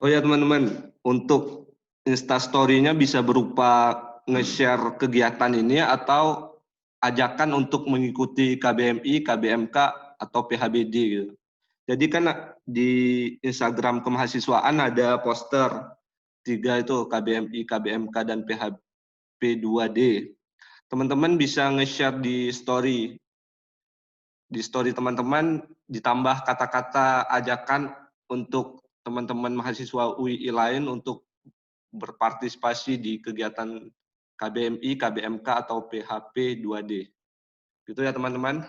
Oh ya teman-teman, untuk Instastory-nya bisa berupa nge-share kegiatan ini atau ajakan untuk mengikuti KBMI, KBMK, atau PHBD gitu. Jadi kan di Instagram kemahasiswaan ada poster 3 itu KBMI, KBMK, dan PHP2D. Teman-teman bisa nge-share di story. Di story teman-teman ditambah kata-kata ajakan untuk teman-teman mahasiswa UII lain untuk berpartisipasi di kegiatan KBMI, KBMK, atau PHP2D. Gitu ya teman-teman.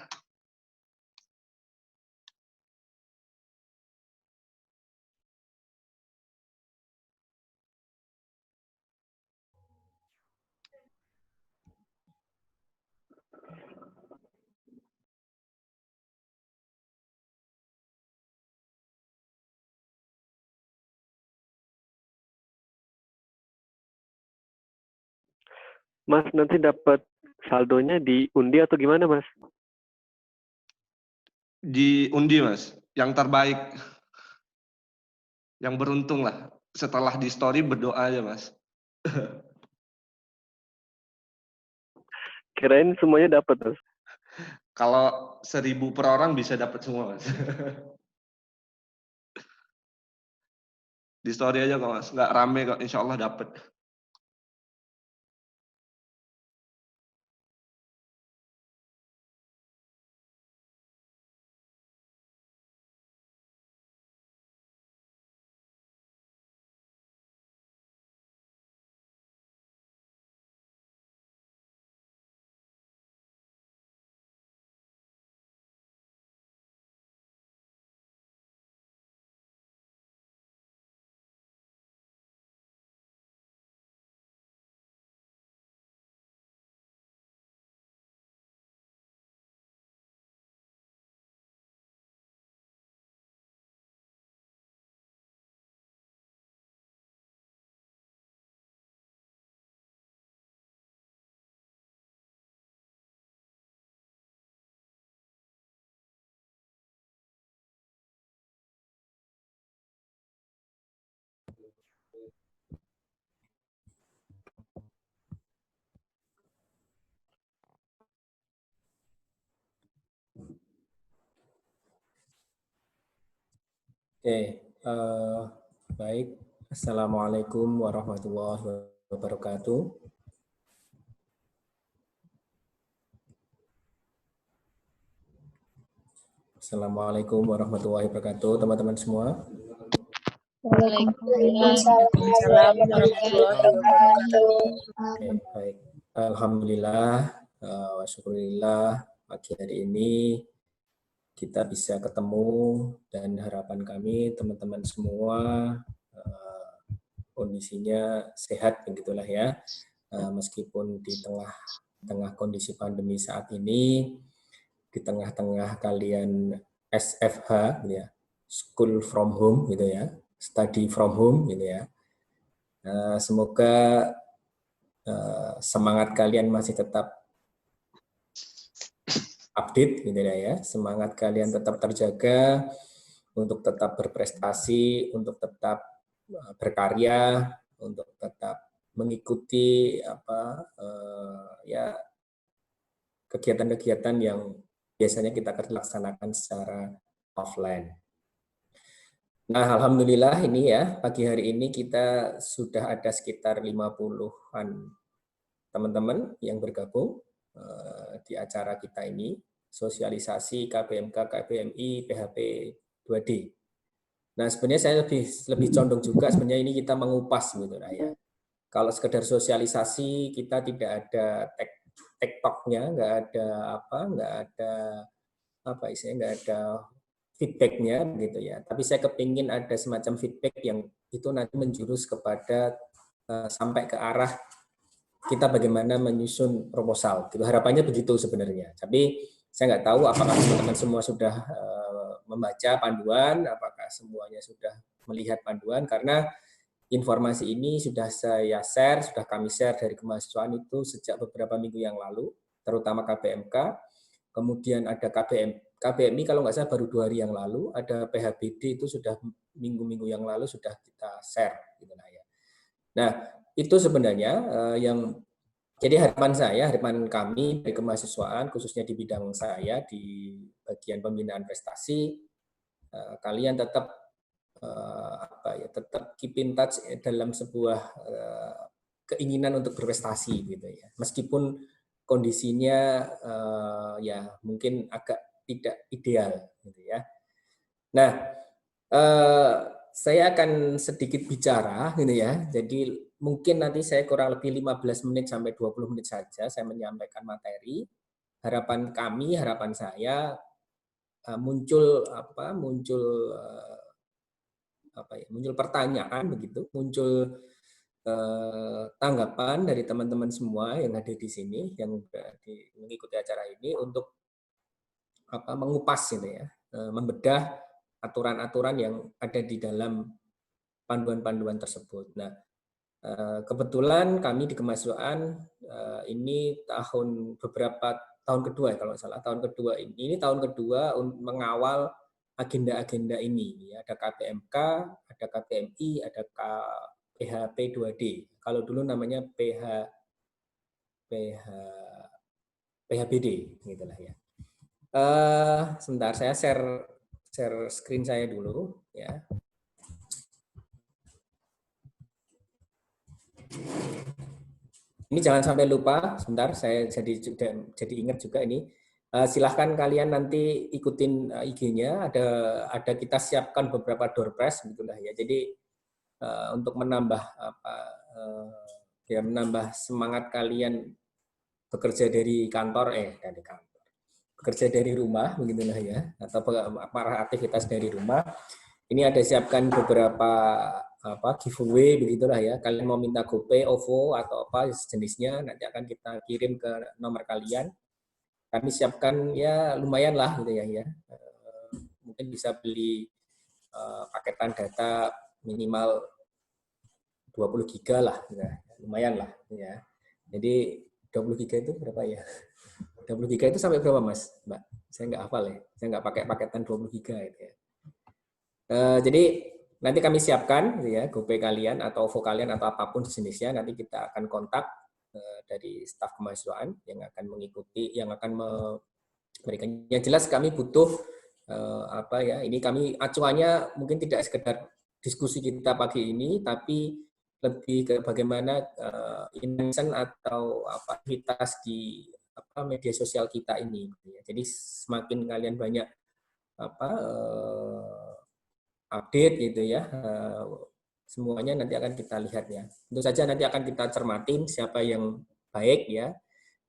Mas, nanti dapat saldonya diundi atau gimana, Mas? Diundi, Mas. Yang terbaik. Yang beruntung lah. Setelah di story berdoa aja, Mas. Kirain semuanya dapat, Mas. Kalau 1000 per orang bisa dapat semua, Mas. Di story aja kok, Mas. Nggak rame kok, insya Allah dapat. Oke, baik. Assalamualaikum warahmatullahi wabarakatuh. Assalamualaikum warahmatullahi wabarakatuh, teman-teman semua. Waalaikumsalam warahmatullahi wabarakatuh. Oke, baik. Alhamdulillah, wa syukurillah, pagi hari ini kita bisa ketemu dan harapan kami teman-teman semua kondisinya sehat begitulah ya, meskipun di tengah kondisi pandemi saat ini, di tengah-tengah kalian SFH gitu ya, school from home gitu ya, study from home gitu ya. Semoga semangat kalian masih tetap update gitu ya, semangat kalian tetap terjaga untuk tetap berprestasi, untuk tetap berkarya, untuk tetap mengikuti kegiatan-kegiatan yang biasanya kita laksanakan secara offline. Nah, alhamdulillah ini ya, pagi hari ini kita sudah ada sekitar 50-an teman-teman yang bergabung di acara kita ini, sosialisasi KBMK, KBMI, PHP 2D. Nah, sebenarnya saya lebih condong juga sebenarnya ini kita mengupas gitu lah ya. Kalau sekedar sosialisasi kita tidak ada TikTok-nya, nggak ada feedback-nya gitu ya. Tapi saya kepingin ada semacam feedback yang itu nanti menjurus kepada sampai ke arah kita bagaimana menyusun proposal. Gitu. Harapannya begitu sebenarnya. Tapi saya nggak tahu apakah teman-teman semua sudah membaca panduan, apakah semuanya sudah melihat panduan, karena informasi ini sudah saya share, sudah kami share dari kemahasiswaan itu sejak beberapa minggu yang lalu, terutama KBMK, kemudian ada KBMI kalau nggak salah baru 2 hari yang lalu, ada PHBD itu sudah minggu-minggu yang lalu sudah kita share gitu lah ya. Nah, itu sebenarnya yang jadi harapan kami dari kemahasiswaan khususnya di bidang saya di bagian pembinaan prestasi, kalian tetap tetap keep in touch dalam sebuah keinginan untuk berprestasi gitu ya. Meskipun kondisinya ya mungkin agak tidak ideal gitu ya. Nah, saya akan sedikit bicara gitu ya. Jadi mungkin nanti saya kurang lebih 15 menit sampai 20 menit saja saya menyampaikan materi. Harapan saya muncul pertanyaan begitu, muncul tanggapan dari teman-teman semua yang ada di sini yang mengikuti acara ini untuk mengupas gitu ya, membedah aturan-aturan yang ada di dalam panduan-panduan tersebut. Nah, kebetulan kami di kemahasiswaan ini beberapa tahun kedua ya kalau nggak salah, tahun kedua mengawal agenda-agenda ini. Ada KPMK, ada KPMI, ada PHP2D. Kalau dulu namanya PHBD, gitulah ya. Sebentar, saya share screen saya dulu ya. Ini jangan sampai lupa, sebentar saya jadi ingat juga ini. Silahkan kalian nanti ikutin IG-nya, ada kita siapkan beberapa door prize gitulah ya. Jadi untuk menambah menambah semangat kalian bekerja dari kantor bekerja dari rumah begitulah ya, atau para aktivitas dari rumah. Ini ada siapkan beberapa giveaway begitulah ya. Kalian mau minta GoPay, OVO atau apa jenisnya nanti akan kita kirim ke nomor kalian. Kami siapkan ya lumayan lah gitu ya. Mungkin bisa beli paketan data minimal 20 giga lah, ya. Lumayan lah ya. Jadi 20 giga itu berapa ya? 20 giga itu sampai berapa Mas, Mbak? Saya nggak hafal ya. Saya nggak pakai paketan 20 giga itu ya. Jadi nanti kami siapkan gitu ya, GoPay kalian atau OVO kalian atau apapun jenisnya, nanti kita akan kontak dari staf kemahasiswaan yang akan mengikuti, yang akan memberikan. Yang jelas kami butuh ini kami acuannya mungkin tidak sekedar diskusi kita pagi ini, tapi lebih ke bagaimana interaction atau aktivitas di media sosial kita ini. Jadi semakin kalian banyak update gitu ya, semuanya nanti akan kita lihat ya. Tentu saja nanti akan kita cermatin siapa yang baik ya,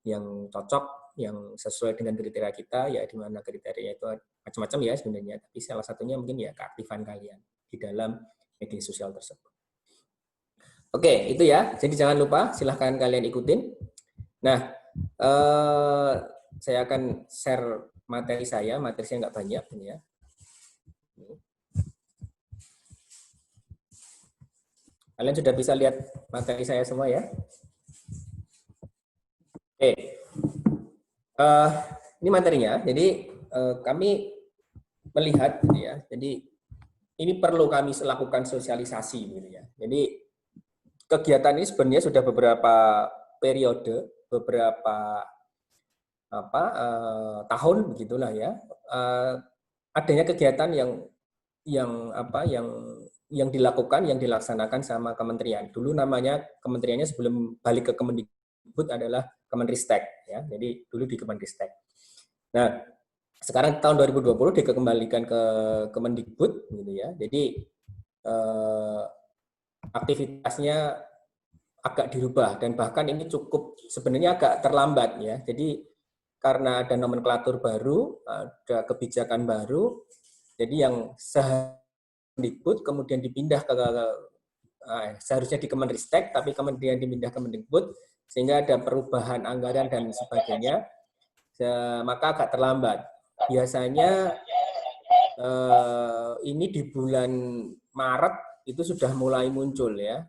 yang cocok, yang sesuai dengan kriteria kita, ya di mana kriterianya itu macam-macam ya sebenarnya, tapi salah satunya mungkin ya keaktifan kalian di dalam media sosial tersebut. Oke, itu ya. Jadi jangan lupa, silahkan kalian ikutin. Nah, saya akan share materi saya nggak banyak ya. Kalian sudah bisa lihat materi saya semua ya? Oke. Ini materinya. Jadi kami melihat gitu ya. Jadi ini perlu kami lakukan sosialisasi gitu ya. Jadi kegiatan ini sebenarnya sudah beberapa periode, beberapa tahun begitulah ya. Adanya kegiatan yang dilakukan, yang dilaksanakan sama kementerian. Dulu namanya kementeriannya sebelum balik ke Kemendikbud adalah Kemenristek ya. Jadi dulu di Kemenristek. Nah, sekarang tahun 2020 dikembalikan ke Kemendikbud gitu ya. Jadi aktivitasnya agak dirubah dan bahkan ini cukup sebenarnya agak terlambat ya. Jadi karena ada nomenklatur baru, ada kebijakan baru, jadi yang Kemendikbud kemudian dipindah ke seharusnya di Kemenristek, tapi kemudian dipindah ke Kemendikbud sehingga ada perubahan anggaran dan sebagainya, maka agak terlambat. Biasanya ini di bulan Maret itu sudah mulai muncul ya.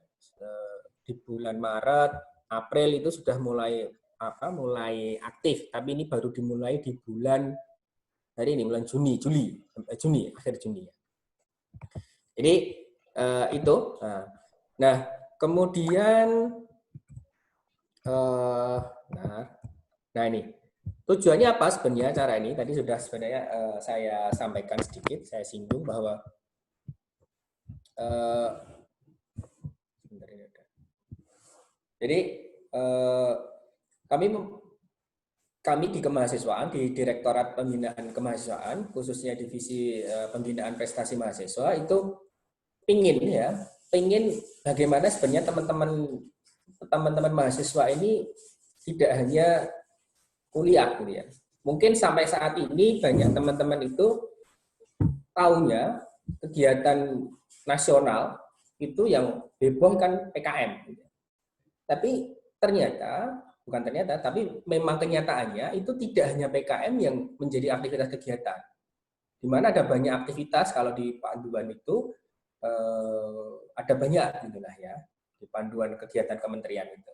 Di bulan Maret, April itu sudah mulai aktif, tapi ini baru dimulai di bulan hari ini bulan Juni akhir Juni ya. Jadi itu. Nah, kemudian nah ini tujuannya apa sebenarnya cara ini? Tadi sudah sebenarnya saya sampaikan sedikit, saya singgung bahwa jadi kami di kemahasiswaan, di Direktorat Pembinaan Kemahasiswaan, khususnya divisi pembinaan prestasi mahasiswa itu ingin bagaimana sebenarnya teman-teman mahasiswa ini tidak hanya kuliah gitu ya. Mungkin sampai saat ini banyak teman-teman itu tahunya kegiatan nasional itu yang heboh kan PKM. Gitu. Tapi tapi memang kenyataannya itu tidak hanya PKM yang menjadi aktivitas kegiatan. Di mana ada banyak aktivitas kalau di panduan itu ada banyak gitulah ya di panduan kegiatan kementerian itu.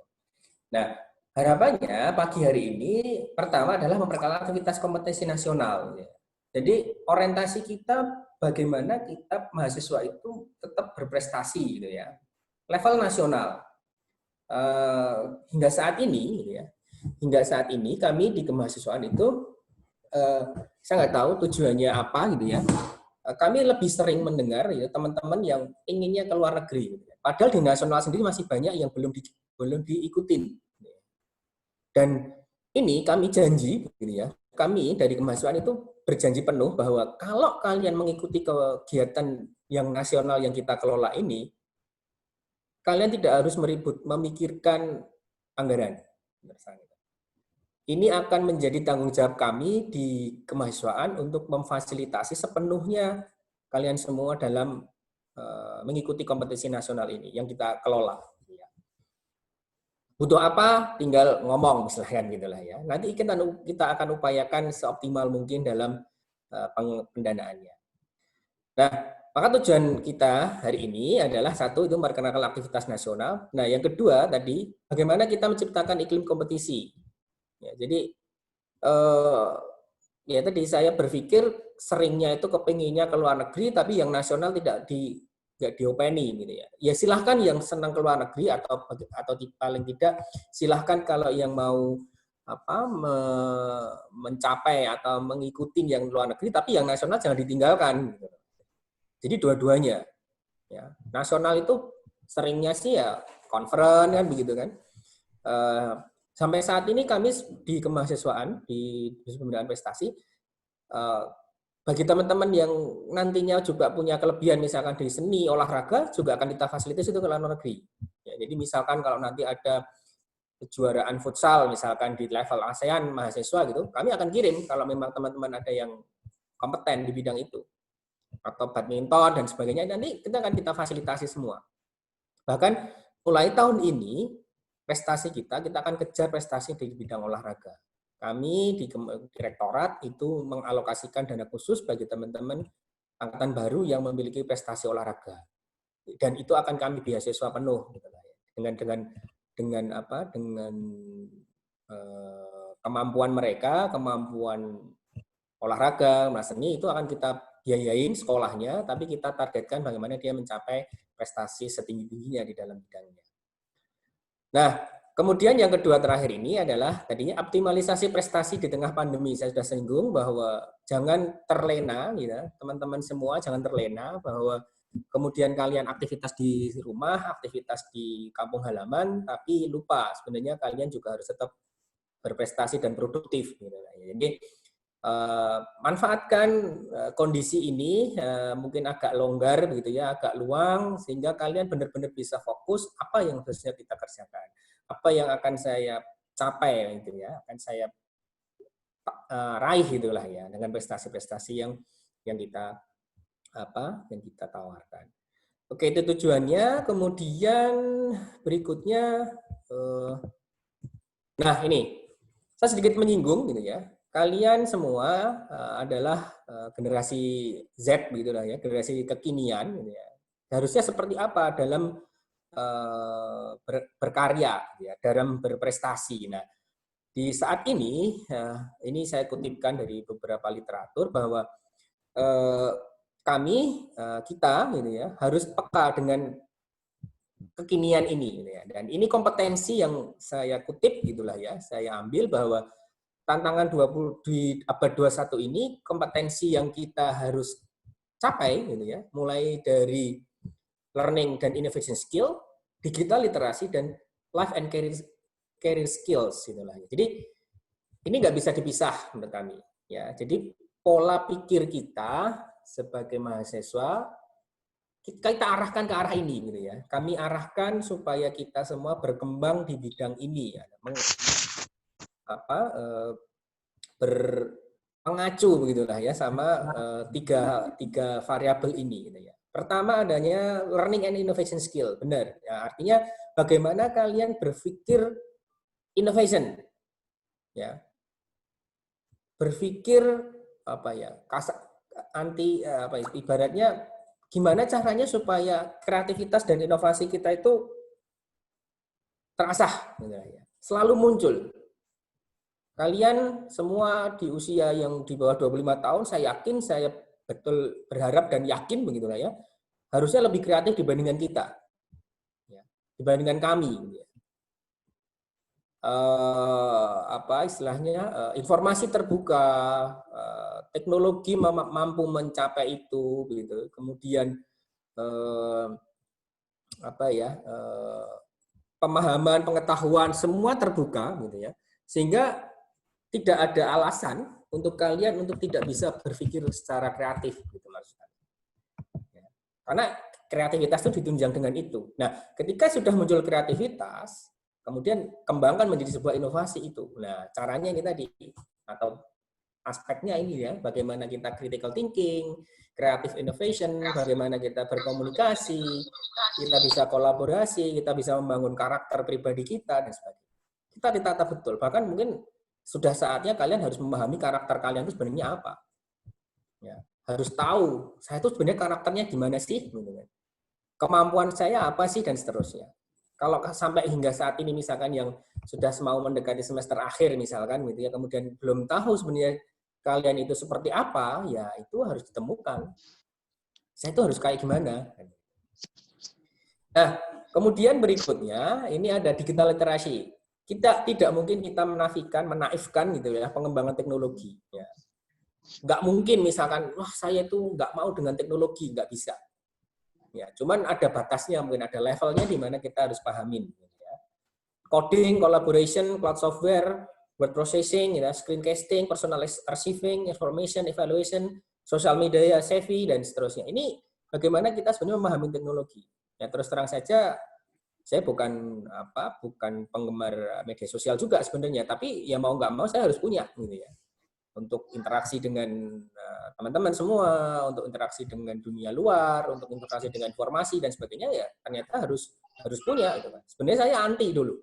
Nah, harapannya pagi hari ini pertama adalah memperkenalkan aktivitas kompetensi nasional. Ya. Jadi orientasi kita bagaimana kita mahasiswa itu tetap berprestasi gitu ya, level nasional. Hingga saat ini, gitu ya, kami di kemahasiswaan itu saya nggak tahu tujuannya apa gitu ya. Kami lebih sering mendengar ya teman-teman yang inginnya ke luar negeri. Gitu ya. Padahal di nasional sendiri masih banyak yang belum diikutin. Dan ini kami janji, gitu ya. Kami dari kemahasiswaan itu berjanji penuh bahwa kalau kalian mengikuti kegiatan yang nasional yang kita kelola ini, kalian tidak harus memikirkan anggaran. Ini akan menjadi tanggung jawab kami di kemahasiswaan untuk memfasilitasi sepenuhnya kalian semua dalam mengikuti kompetisi nasional ini yang kita kelola. Butuh apa? Tinggal ngomong, misalkan gitulah ya. Nanti kita akan upayakan seoptimal mungkin dalam pendanaannya. Nah, maka tujuan kita hari ini adalah satu itu memperkenalkan aktivitas nasional. Nah, yang kedua tadi bagaimana kita menciptakan iklim kompetisi. Ya, jadi ya tadi saya berpikir seringnya itu kepinginnya ke luar negeri, tapi yang nasional tidak diopeni gitu ya. Ya silahkan yang senang ke luar negeri atau paling tidak silahkan kalau yang mau mencapai atau mengikuti yang luar negeri, tapi yang nasional jangan ditinggalkan. Gitu. Jadi dua-duanya, ya. Nasional itu seringnya sih ya conference kan begitu kan. Sampai saat ini kami di kemahasiswaan di pembinaan prestasi, bagi teman-teman yang nantinya juga punya kelebihan misalkan di seni olahraga juga akan kita fasilitasi itu ke luar negeri. Ya, jadi misalkan kalau nanti ada kejuaraan futsal misalkan di level ASEAN mahasiswa gitu, kami akan kirim kalau memang teman-teman ada yang kompeten di bidang itu. Atau badminton dan sebagainya, nanti kita fasilitasi semua. Bahkan mulai tahun ini prestasi kita akan kejar prestasi di bidang olahraga. Kami di Direktorat itu mengalokasikan dana khusus bagi teman-teman angkatan baru yang memiliki prestasi olahraga. Dan itu akan kami beasiswa penuh gitu, dengan kemampuan mereka, kemampuan olahraga, seni itu akan kita biayain sekolahnya, tapi kita targetkan bagaimana dia mencapai prestasi setinggi-tingginya di dalam bidangnya. Nah, kemudian yang kedua terakhir ini adalah tadinya optimalisasi prestasi di tengah pandemi. Saya sudah singgung bahwa jangan terlena, gitu, teman-teman semua jangan terlena bahwa kemudian kalian aktivitas di rumah, aktivitas di kampung halaman, tapi lupa sebenarnya kalian juga harus tetap berprestasi dan produktif. Gitu. Jadi manfaatkan kondisi ini mungkin agak longgar begitu ya, agak luang sehingga kalian benar-benar bisa fokus apa yang harusnya kita kerjakan, apa yang akan saya capai gitu ya, akan saya raih gitulah ya dengan prestasi-prestasi yang kita tawarkan. Oke, itu tujuannya. Kemudian berikutnya nah ini saya sedikit menyinggung gitu ya. Kalian semua adalah generasi Z begitulah ya, generasi kekinian gitu ya. Harusnya seperti apa dalam berkarya gitu ya, dalam berprestasi. Nah, di saat ini saya kutipkan dari beberapa literatur bahwa kita gitu ya harus peka dengan kekinian ini gitu ya. Dan ini kompetensi yang saya kutip gitulah ya, saya ambil bahwa tantangan 20 di abad 21 ini kompetensi yang kita harus capai gitu ya, mulai dari learning dan innovation skill, digital literasi, dan life and career skills gitulah ya. Jadi ini nggak bisa dipisah menurut kami ya. Jadi pola pikir kita sebagai mahasiswa kita arahkan ke arah ini gitu ya. Kami arahkan supaya kita semua berkembang di bidang ini ya. Mengacu begitulah ya sama tiga variabel ini gitu ya. Pertama adanya learning and innovation skill, benar. Ya, artinya bagaimana kalian berpikir innovation, ya, berpikir ibaratnya gimana caranya supaya kreativitas dan inovasi kita itu terasah, gitu ya. Selalu muncul. Kalian semua di usia yang di bawah 25 tahun, saya betul berharap dan yakin begitulah ya, harusnya lebih kreatif dibandingkan kita, ya, dibandingkan kami. Ya. Informasi terbuka, teknologi mampu mencapai itu, begitu. Kemudian pemahaman, pengetahuan semua terbuka, gitu ya, sehingga tidak ada alasan untuk kalian untuk tidak bisa berpikir secara kreatif, gitu maksudnya. Ya. Karena kreativitas itu ditunjang dengan itu. Nah, ketika sudah muncul kreativitas, kemudian kembangkan menjadi sebuah inovasi itu. Nah, caranya ini tadi, atau aspeknya ini ya, bagaimana kita critical thinking, creative innovation, bagaimana kita berkomunikasi, kita bisa kolaborasi, kita bisa membangun karakter pribadi kita, dan sebagainya. Kita ditata betul. Bahkan mungkin sudah saatnya kalian harus memahami karakter kalian itu sebenarnya apa. Ya, harus tahu, saya itu sebenarnya karakternya gimana sih? Kemampuan saya apa sih? Dan seterusnya. Kalau sampai hingga saat ini misalkan yang sudah mau mendekati semester akhir misalkan gitu ya, kemudian belum tahu sebenarnya kalian itu seperti apa, ya itu harus ditemukan. Saya itu harus kayak gimana? Nah, kemudian berikutnya ini ada digital literasi. Kita tidak mungkin kita menaifkan gitu ya pengembangan teknologi. Ya. Nggak mungkin misalkan, wah saya itu nggak mau dengan teknologi, nggak bisa. Ya, cuman ada batasnya, mungkin ada levelnya di mana kita harus pahamin. Ya. Coding, collaboration, cloud software, word processing, ya, screencasting, personal archiving, information evaluation, social media savvy, dan seterusnya. Ini bagaimana kita sebenarnya memahami teknologi. Ya, terus terang saja, saya bukan penggemar media sosial juga sebenarnya, tapi ya mau nggak mau saya harus punya, gitu ya. Untuk interaksi dengan teman-teman semua, untuk interaksi dengan dunia luar, untuk interaksi dengan informasi dan sebagainya, ya ternyata harus punya. Gitu kan. Sebenarnya saya anti dulu,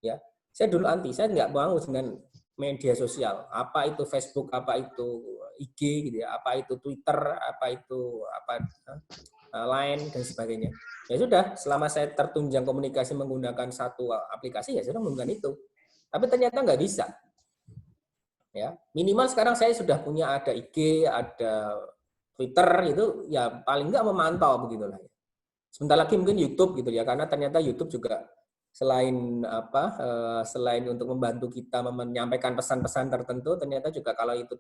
ya. Saya dulu anti, saya nggak mau dengan media sosial. Apa itu Facebook, apa itu IG, gitu ya, apa itu Twitter, apa itu Line dan sebagainya. Ya sudah, selama saya tertunjang komunikasi menggunakan satu aplikasi, ya sudah menggunakan itu. Tapi ternyata nggak bisa. Ya, minimal sekarang saya sudah punya ada IG, ada Twitter, itu ya paling nggak memantau begitulah. Sebentar lagi mungkin YouTube gitu ya, karena ternyata YouTube juga selain untuk membantu kita menyampaikan pesan-pesan tertentu, ternyata juga kalau itu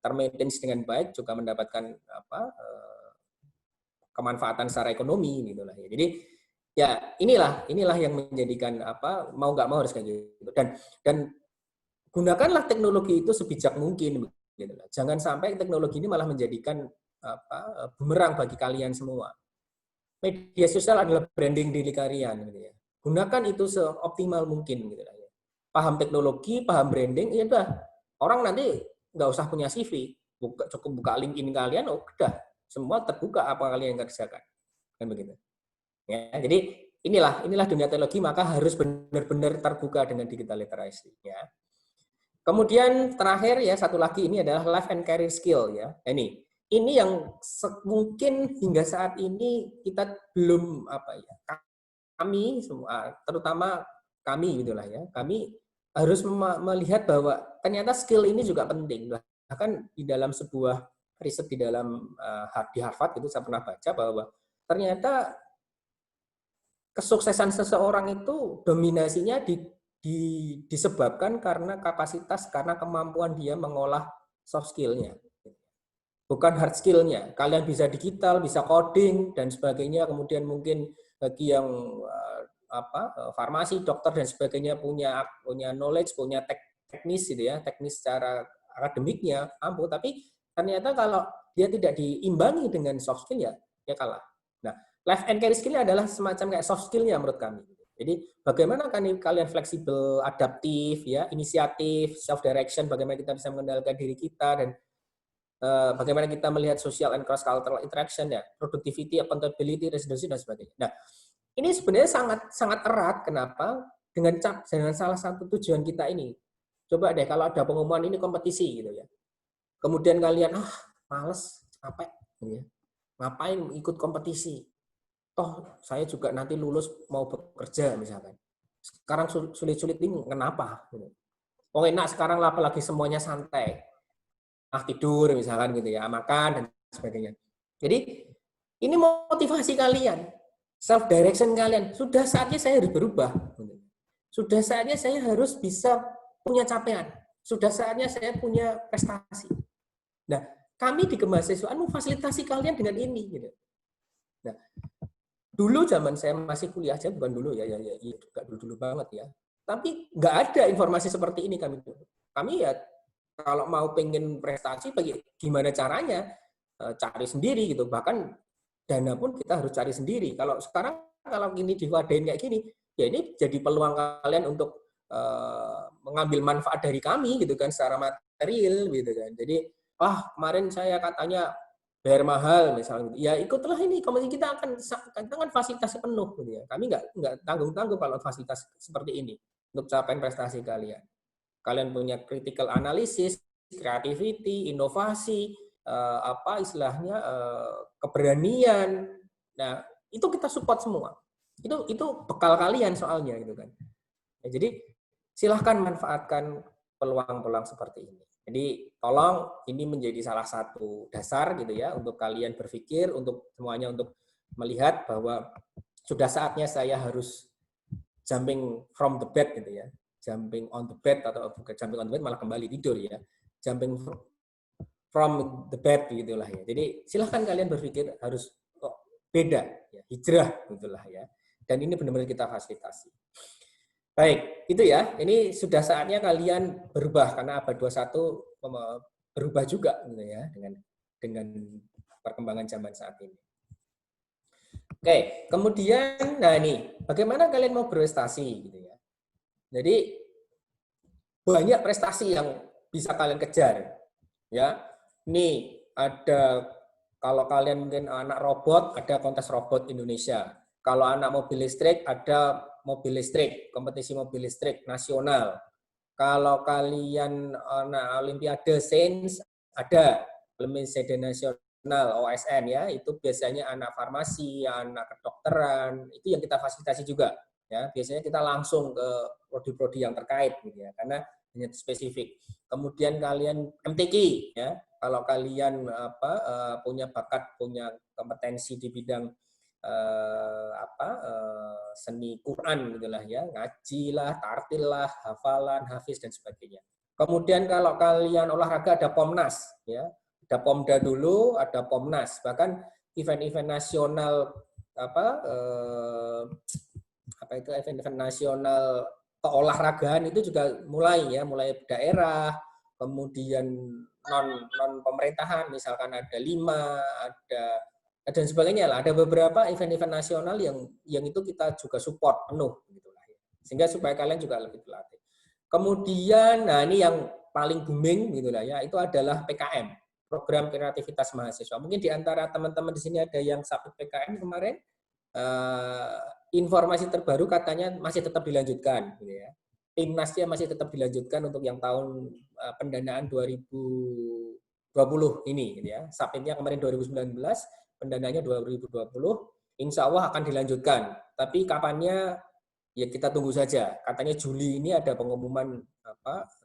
termaintain dengan baik juga mendapatkan kemanfaatan secara ekonomi gitu lah ya. Jadi ya inilah yang menjadikan mau nggak mau harus kayak gitu. Dan gunakanlah teknologi itu sebijak mungkin gitu lah. Jangan sampai teknologi ini malah menjadikan bumerang bagi kalian semua. Media sosial adalah branding diri kalian gitu ya. Gunakan itu seoptimal mungkin gitu lah ya. Paham teknologi, paham branding, ya udah. Orang nanti nggak usah punya CV, cukup buka LinkedIn kalian, udah semua terbuka apa kalian yang kerjakan, kan begitu. Ya, jadi inilah dunia teknologi, maka harus benar-benar terbuka dengan digital literasi. Ya. Kemudian terakhir ya satu lagi ini adalah life and career skill ya. Ini yang mungkin hingga saat ini kita belum kami semua, terutama kami gitulah ya, kami harus melihat bahwa ternyata skill ini juga penting. Bahkan di dalam sebuah riset di dalam di Harvard itu saya pernah baca bahwa ternyata kesuksesan seseorang itu dominasinya disebabkan karena kapasitas, karena kemampuan dia mengolah soft skill-nya. Bukan hard skill-nya. Kalian bisa digital, bisa coding, dan sebagainya. Kemudian mungkin bagi yang farmasi, dokter, dan sebagainya punya knowledge, punya teknis gitu ya, teknis secara akademiknya, ampuh. Tapi ternyata kalau dia tidak diimbangi dengan soft skill ya kalah. Nah, life and career skill adalah semacam kayak soft skill-nya menurut kami. Jadi bagaimana kalian fleksibel, adaptif, ya, inisiatif, self direction, bagaimana kita bisa mengendalikan diri kita, dan bagaimana kita melihat social and cross cultural interaction, ya, productivity, accountability, resiliency, dan sebagainya. Nah, ini sebenarnya sangat erat. Kenapa? Dengan salah satu tujuan kita ini. Coba deh kalau ada pengumuman ini kompetisi gitu ya. Kemudian kalian males, capek, gitu ya. Ngapain ikut kompetisi? Toh saya juga nanti lulus mau bekerja misalkan. Sekarang sulit-sulit ini kenapa? Oh enak sekarang apalagi semuanya santai. Tidur misalkan gitu ya, makan dan sebagainya. Jadi ini motivasi kalian, self direction kalian. Sudah saatnya saya harus berubah. Sudah saatnya saya harus bisa punya capaian. Sudah saatnya saya punya prestasi. Nah, kami di kemahasiswaan memfasilitasi kalian dengan ini gitu. Nah, dulu zaman saya masih kuliah aja, bukan dulu ya juga dulu banget ya. Tapi nggak ada informasi seperti ini kami. Kami ya kalau mau pengen prestasi, gimana caranya? Cari sendiri gitu. Bahkan dana pun kita harus cari sendiri. Kalau sekarang kalau ini diwadain kayak gini, ya ini jadi peluang kalian untuk mengambil manfaat dari kami gitu kan secara material gitu kan. Jadi kemarin saya katanya bayar mahal misalnya, ya ikutlah ini kompetisi, kita akan fasilitasi penuh gitu ya. Kami nggak tanggung-tanggung kalau fasilitas seperti ini untuk capaian prestasi kalian. Kalian punya critical analysis, creativity, inovasi, istilahnya keberanian. Nah, itu kita support semua. Itu bekal kalian soalnya gitu kan. Ya, jadi silahkan manfaatkan peluang-peluang seperti ini. Jadi tolong ini menjadi salah satu dasar gitu ya untuk kalian berpikir, untuk semuanya, untuk melihat bahwa sudah saatnya saya harus jumping from the bed gitu ya. Jumping on the bed, atau bukan jumping on the bed malah kembali tidur ya. Jumping from the bed gitulah ya. Jadi silahkan kalian berpikir harus beda ya, hijrah gitulah ya. Dan ini benar-benar kita fasilitasi. Baik, itu ya. Ini sudah saatnya kalian berubah karena abad 21 berubah juga gitu ya dengan perkembangan zaman saat ini. Oke, kemudian nah ini bagaimana kalian mau berprestasi gitu ya. Jadi banyak prestasi yang bisa kalian kejar. Ya. Nih ada, kalau kalian mungkin anak robot, ada kontes robot Indonesia. Kalau anak mobil listrik, ada mobil listrik, kompetisi mobil listrik nasional. Kalau kalian anak olimpiade sains, ada olimpiade nasional OSN ya, itu biasanya anak farmasi, anak kedokteran, itu yang kita fasilitasi juga. Ya, biasanya kita langsung ke prodi-prodi yang terkait gitu ya, karena hanya spesifik. Kemudian kalian MTQ ya, kalau kalian punya bakat, punya kompetensi di bidang seni Quran gitulah ya, ngaji lah, tartil lah, hafalan, hafiz dan sebagainya. Kemudian kalau kalian olahraga ada Pomnas ya, ada Pomda dulu, ada Pomnas, bahkan event-event nasional event-event nasional keolahragaan itu juga mulai daerah, kemudian non pemerintahan, misalkan ada 5, ada dan sebagainya lah. Ada beberapa event-event nasional yang itu kita juga support penuh gitu lah. Sehingga supaya kalian juga lebih berlatih. Kemudian nah ini yang paling booming gitu lah ya, itu adalah PKM, program kreativitas mahasiswa. Mungkin di antara teman-teman di sini ada yang submit PKM kemarin. Informasi terbaru katanya masih tetap dilanjutkan gitu ya. Timnasnya masih tetap dilanjutkan untuk yang tahun pendanaan 2020 ini gitu ya. Submitnya kemarin 2019, pendananya 2020, insya Allah akan dilanjutkan. Tapi kapannya ya kita tunggu saja. Katanya Juli ini ada pengumuman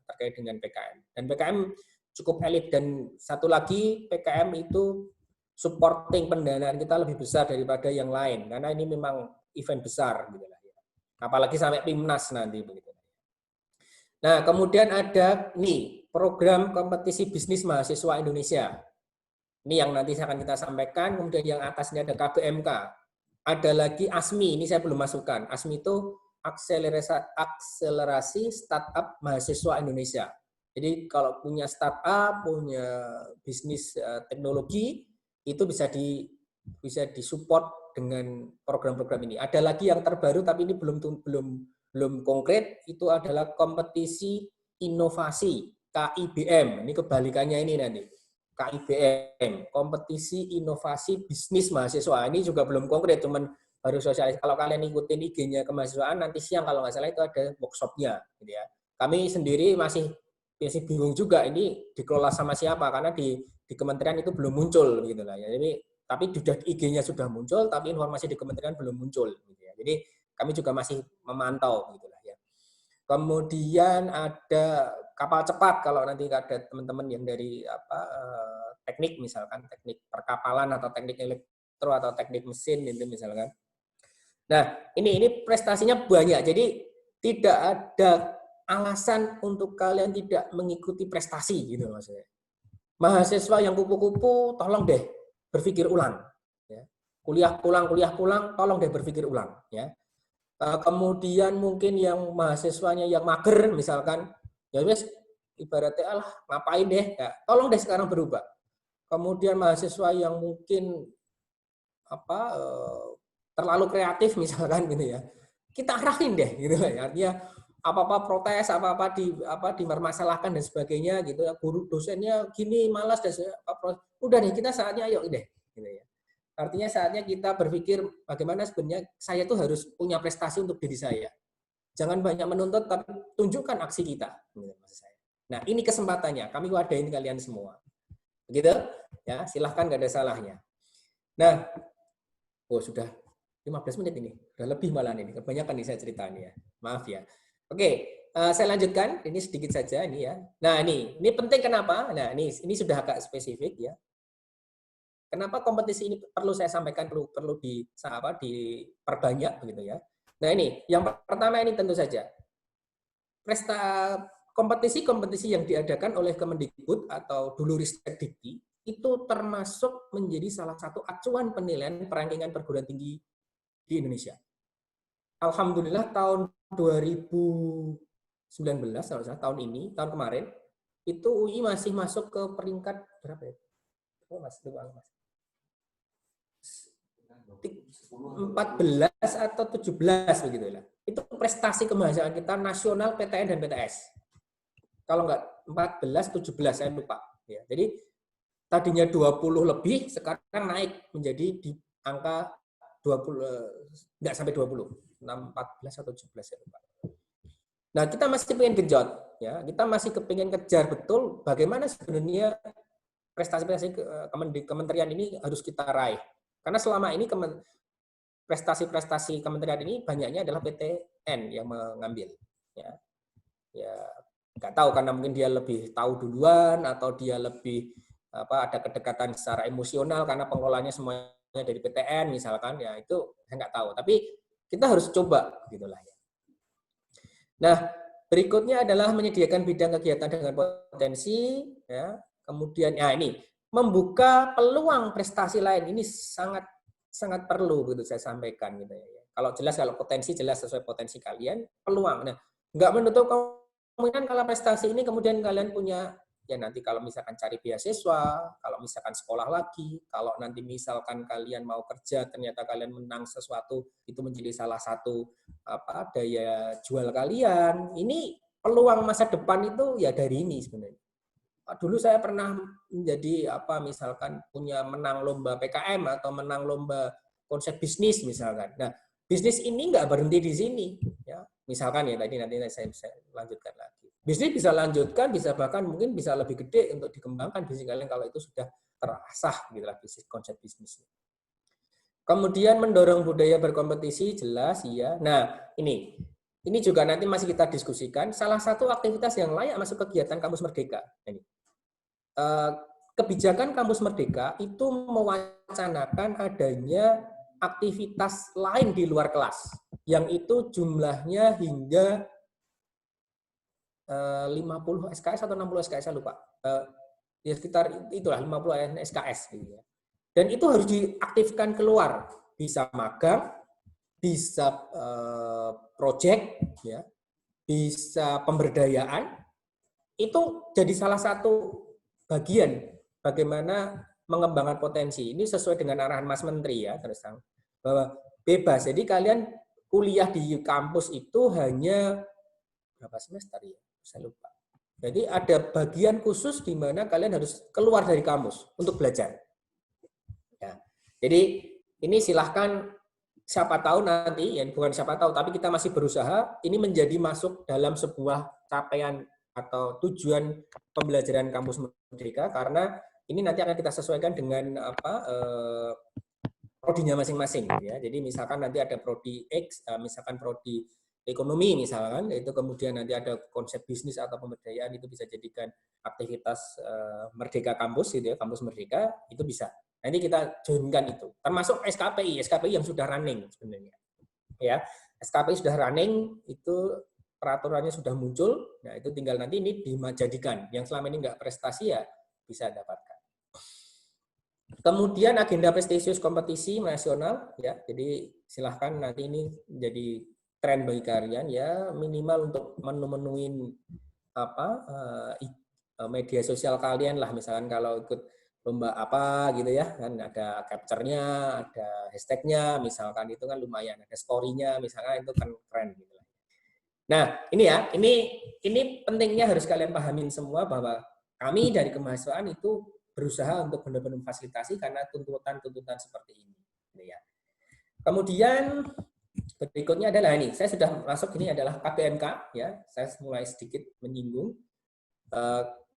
terkait dengan PKM. Dan PKM cukup elit, dan satu lagi PKM itu supporting pendanaan kita lebih besar daripada yang lain, karena ini memang event besar gitu lah. Apalagi sampai PIMNAS nanti begitu. Nah, kemudian ada nih program kompetisi bisnis mahasiswa Indonesia. Ini yang nanti akan kita sampaikan. Kemudian yang atasnya ada KBMK. Ada lagi ASMI, ini saya belum masukkan. ASMI itu akselerasi startup mahasiswa Indonesia. Jadi kalau punya startup, punya bisnis teknologi, itu bisa disupport dengan program-program ini. Ada lagi yang terbaru tapi ini belum konkret, itu adalah kompetisi inovasi KIBM. Ini kebalikannya ini nanti. KIBM, kompetisi inovasi bisnis mahasiswa. Ini juga belum konkret, cuman baru sosialis. Kalau kalian ikutin IG-nya kemahasiswaan, nanti siang kalau nggak salah itu ada workshop-nya, gitu ya. Kami sendiri masih bingung juga ini dikelola sama siapa, karena di kementerian itu belum muncul, gitu lah ya. Jadi tapi sudah IG-nya sudah muncul, tapi informasi di kementerian belum muncul, gitu ya. Jadi kami juga masih memantau, gitu lah ya. Kemudian ada kapal cepat, kalau nanti ada teman-teman yang dari teknik, misalkan teknik perkapalan atau teknik elektro atau teknik mesin itu misalkan. Nah, ini prestasinya banyak. Jadi tidak ada alasan untuk kalian tidak mengikuti prestasi gitu maksudnya. Mahasiswa yang kupu-kupu tolong deh berpikir ulang ya. Kuliah pulang, tolong deh berpikir ulang ya. Kemudian mungkin yang mahasiswanya yang mager misalkan, ya wes ibaratnya alah ngapain deh, ya, tolong deh sekarang berubah. Kemudian mahasiswa yang mungkin terlalu kreatif misalkan gitu ya, kita arahin deh gitu ya. Artinya apa-apa protes, apa-apa dipermasalahkan dan sebagainya gitu ya. Guru dosennya gini malas dan udah deh kita saatnya ayo deh gitu ya. Artinya saatnya kita berpikir bagaimana sebenarnya saya tuh harus punya prestasi untuk diri saya. Jangan banyak menuntut, tapi tunjukkan aksi kita. Maksud saya. Nah, ini kesempatannya. Kami wadain kalian semua. Begitu? Ya, silahkan, nggak ada salahnya. Nah, sudah 15 menit ini. Sudah lebih malah ini. Kebanyakan nih saya ceritanya. Maaf ya. Oke, saya lanjutkan. Ini sedikit saja ini ya. Nah, ini penting kenapa? Nah, ini sudah agak spesifik ya. Kenapa kompetisi ini perlu saya sampaikan, perlu diperbanyak begitu ya. Nah, ini yang pertama ini tentu saja kompetisi yang diadakan oleh Kemendikbud atau dulu Ristek-Dikti itu termasuk menjadi salah satu acuan penilaian perankingan perguruan tinggi di Indonesia. Alhamdulillah tahun 2019 tahun kemarin itu UI masih masuk ke peringkat berapa ya? Mas. 14 atau 17 begitu lah. Itu prestasi kemahasiswaan kita nasional PTN dan PTS. Kalau enggak 14, 17 saya lupa. Ya, jadi tadinya 20 lebih, sekarang naik menjadi di angka 20, enggak sampai 20, 14 atau 17 saya lupa. Nah, kita masih pengen genjot, ya. Kita masih kepingin kejar betul bagaimana sebenarnya prestasi-prestasi kementerian ini harus kita raih. Karena selama ini prestasi-prestasi kementerian ini banyaknya adalah PTN yang mengambil. Ya nggak tahu karena mungkin dia lebih tahu duluan atau dia lebih ada kedekatan secara emosional karena pengelolanya semuanya dari PTN misalkan, ya itu saya nggak tahu. Tapi kita harus coba gitulah ya. Nah, berikutnya adalah menyediakan bidang kegiatan dengan potensi, ya. Kemudian ini membuka peluang prestasi lain, ini sangat perlu gitu saya sampaikan gitu ya. Kalau potensi jelas sesuai potensi kalian, peluang. Nah, nggak menutup kemungkinan kalau prestasi ini kemudian kalian punya ya nanti kalau misalkan cari beasiswa, kalau misalkan sekolah lagi, kalau nanti misalkan kalian mau kerja ternyata kalian menang sesuatu itu menjadi salah satu daya jual kalian. Ini peluang masa depan itu ya dari ini sebenarnya. Dulu saya pernah menjadi misalkan punya menang lomba PKM atau menang lomba konsep bisnis misalkan. Nah, bisnis ini nggak berhenti di sini ya. Misalkan ya nanti saya bisa lanjutkan lagi. Bisnis bisa lanjutkan, bisa bahkan mungkin bisa lebih gede untuk dikembangkan bisnis kalian kalau itu sudah terasah gitu lah bisnis konsep bisnisnya. Kemudian mendorong budaya berkompetisi, jelas ya. Nah, ini juga nanti masih kita diskusikan. Salah satu aktivitas yang layak masuk kegiatan Kampus Merdeka. Ini. Kebijakan Kampus Merdeka itu mewacanakan adanya aktivitas lain di luar kelas, yang itu jumlahnya hingga 50 SKS atau 60 SKS, saya lupa. Ya sekitar itulah 50 SKS. Gitu ya. Dan itu harus diaktifkan keluar, bisa magang, bisa project, ya, bisa pemberdayaan. Itu jadi salah satu bagian bagaimana mengembangkan potensi. Ini sesuai dengan arahan Mas Menteri ya, terus terang, bahwa bebas. Jadi kalian kuliah di kampus itu hanya berapa semester ya? Saya lupa. Jadi ada bagian khusus di mana kalian harus keluar dari kampus untuk belajar. Ya. Jadi ini silahkan siapa tahu nanti, ya bukan siapa tahu, tapi kita masih berusaha ini menjadi masuk dalam sebuah capaian atau tujuan pembelajaran Kampus Merdeka, karena ini nanti akan kita sesuaikan dengan prodinya masing-masing. Ya. Jadi misalkan nanti ada prodi X, misalkan prodi ekonomi misalkan, itu kemudian nanti ada konsep bisnis atau pemberdayaan, itu bisa jadikan aktivitas Merdeka Kampus gitu ya, Kampus Merdeka, itu bisa. Nanti kita joinkan itu. Termasuk SKPI yang sudah running sebenarnya. Ya, SKPI sudah running, itu peraturannya sudah muncul. Nah, itu tinggal nanti ini dijadikan. Yang selama ini nggak prestasi ya bisa dapatkan. Kemudian agenda prestisius kompetisi nasional ya. Jadi silahkan nanti ini jadi tren bagi kalian ya, minimal untuk memenuhi media sosial kalian lah, misalkan kalau ikut lomba apa gitu ya, kan ada capture-nya, ada hashtag-nya, misalkan itu kan lumayan, ada story-nya, misalkan itu kan keren gitu. Nah, ini ya, ini pentingnya harus kalian pahamin semua bahwa kami dari kemahasiswaan itu berusaha untuk benar-benar memfasilitasi karena tuntutan-tuntutan seperti ini. Gitu ya. Kemudian berikutnya adalah ini, saya sudah masuk, ini adalah KBMK ya, saya mulai sedikit menyinggung.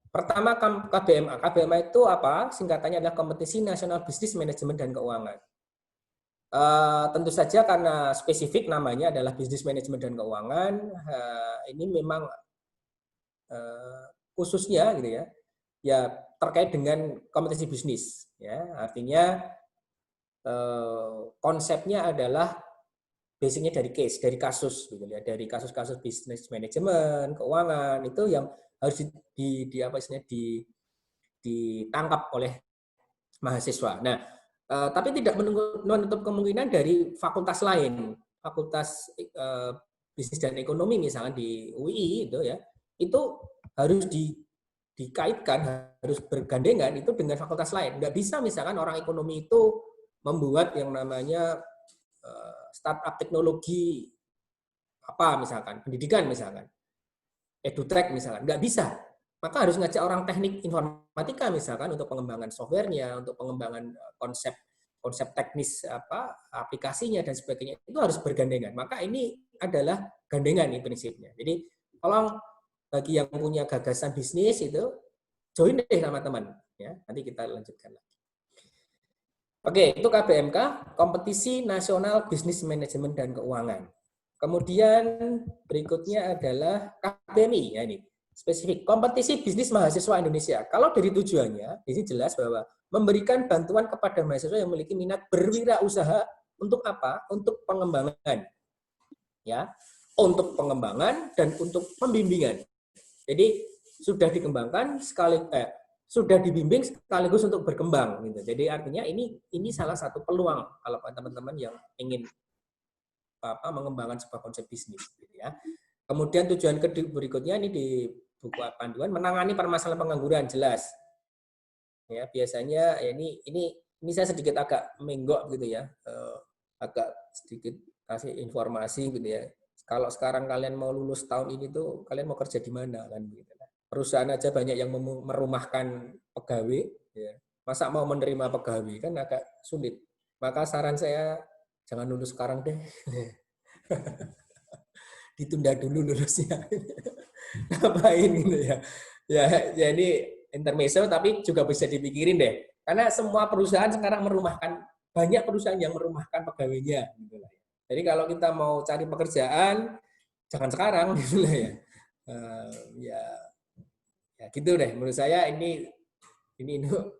Pertama KBMA. KBMA itu apa? Singkatannya adalah Kompetisi Nasional Bisnis Manajemen dan Keuangan. Tentu saja karena spesifik namanya adalah Bisnis Manajemen dan Keuangan, ini memang khususnya gitu ya, ya terkait dengan kompetisi bisnis. Ya, artinya konsepnya adalah basicnya dari case, dari kasus gitu ya, dari kasus-kasus bisnis manajemen, keuangan itu yang harus ditangkap oleh mahasiswa. Nah, tapi tidak menutup kemungkinan dari fakultas lain, fakultas bisnis dan ekonomi misalnya di UI itu ya, itu harus dikaitkan, harus bergandengan itu dengan fakultas lain. Nggak bisa misalkan orang ekonomi itu membuat yang namanya startup teknologi apa misalkan, pendidikan misalkan, edutech misalkan, nggak bisa. Maka harus ngajak orang teknik informatika misalkan untuk pengembangan softwarenya, untuk pengembangan konsep teknis aplikasinya dan sebagainya, itu harus bergandengan. Maka ini adalah gandengan nih prinsipnya. Jadi tolong bagi yang punya gagasan bisnis itu join deh sama teman ya. Nanti kita lanjutkan lagi. Oke, itu KBMK, Kompetisi Nasional Bisnis Manajemen dan Keuangan. Kemudian berikutnya adalah KBMI, ya ini spesifik Kompetisi Bisnis Mahasiswa Indonesia. Kalau dari tujuannya, di sini jelas bahwa memberikan bantuan kepada mahasiswa yang memiliki minat berwirausaha untuk apa? Untuk pengembangan, ya, untuk pengembangan dan untuk pembimbingan. Jadi sudah dikembangkan sudah dibimbing sekaligus untuk berkembang gitu. Jadi artinya ini salah satu peluang kalau teman-teman yang ingin mengembangkan sebuah konsep bisnis gitu ya. Kemudian tujuan berikutnya ini di buku panduan menangani permasalahan pengangguran, jelas. Ya, biasanya ya ini saya sedikit agak menggok gitu ya. Agak sedikit kasih informasi gitu ya. Kalau sekarang kalian mau lulus tahun ini tuh kalian mau kerja di mana kan gitu. Perusahaan aja banyak yang merumahkan pegawai, ya. Masa mau menerima pegawai kan agak sulit. Maka saran saya jangan lulus sekarang deh, ditunda dulu lulusnya. Ngapain gitu ya? Ya ini intermezzo tapi juga bisa dipikirin deh. Karena semua perusahaan sekarang merumahkan banyak perusahaan yang merumahkan pegawainya gitu lah. Jadi kalau kita mau cari pekerjaan jangan sekarang gitu lah ya. Ya gitu deh menurut saya ini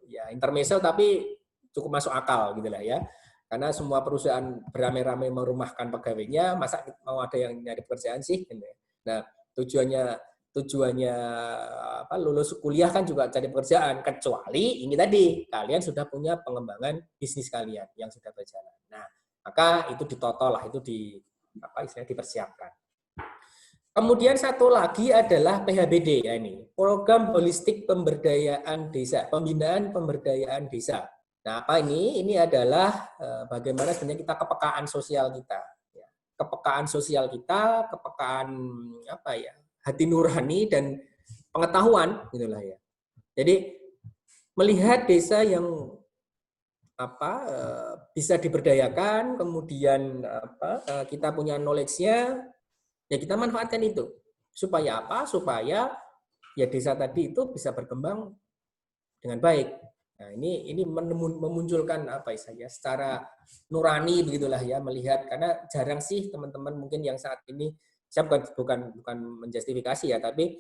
ya intermezzo tapi cukup masuk akal gitu lah ya. Karena semua perusahaan beramai-ramai merumahkan pegawainya, masa mau ada yang nyari pekerjaan sih? Nah, tujuannya lulus kuliah kan juga cari pekerjaan, kecuali ini tadi kalian sudah punya pengembangan bisnis kalian yang sudah berjalan. Nah, maka itu ditoto lah, itu istilahnya dipersiapkan. Kemudian satu lagi adalah PHBD ya ini, program holistik pemberdayaan desa, pembinaan pemberdayaan desa. Nah, apa ini? Ini adalah bagaimana sebenarnya kita kepekaan sosial kita, ya. Kepekaan sosial kita, kepekaan hati nurani dan pengetahuan, gitulah ya. Jadi melihat desa yang bisa diberdayakan, kemudian kita punya knowledge-nya, ya kita manfaatkan itu. Supaya apa? Supaya ya desa tadi itu bisa berkembang dengan baik. Nah, ini memunculkan secara nurani begitulah ya melihat, karena jarang sih teman-teman mungkin yang saat ini, saya bukan menjustifikasi ya, tapi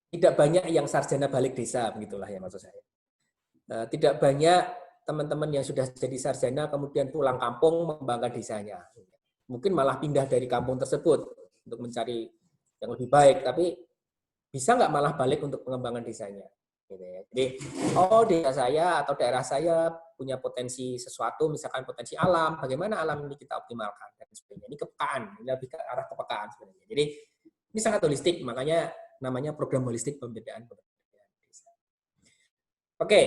tidak banyak yang sarjana balik desa begitulah ya maksud saya. Tidak banyak teman-teman yang sudah jadi sarjana kemudian pulang kampung mengembangkan desanya. Mungkin malah pindah dari kampung tersebut untuk mencari yang lebih baik, tapi bisa nggak malah balik untuk pengembangan desanya. Gitu ya. Jadi, desa saya atau daerah saya punya potensi sesuatu, misalkan potensi alam, bagaimana alam ini kita optimalkan dan sebagainya. Ini kepekaan, ini lebih ke arah kepekaan sebenarnya. Jadi ini sangat holistik, makanya namanya program holistik pemberdayaan desa. Oke,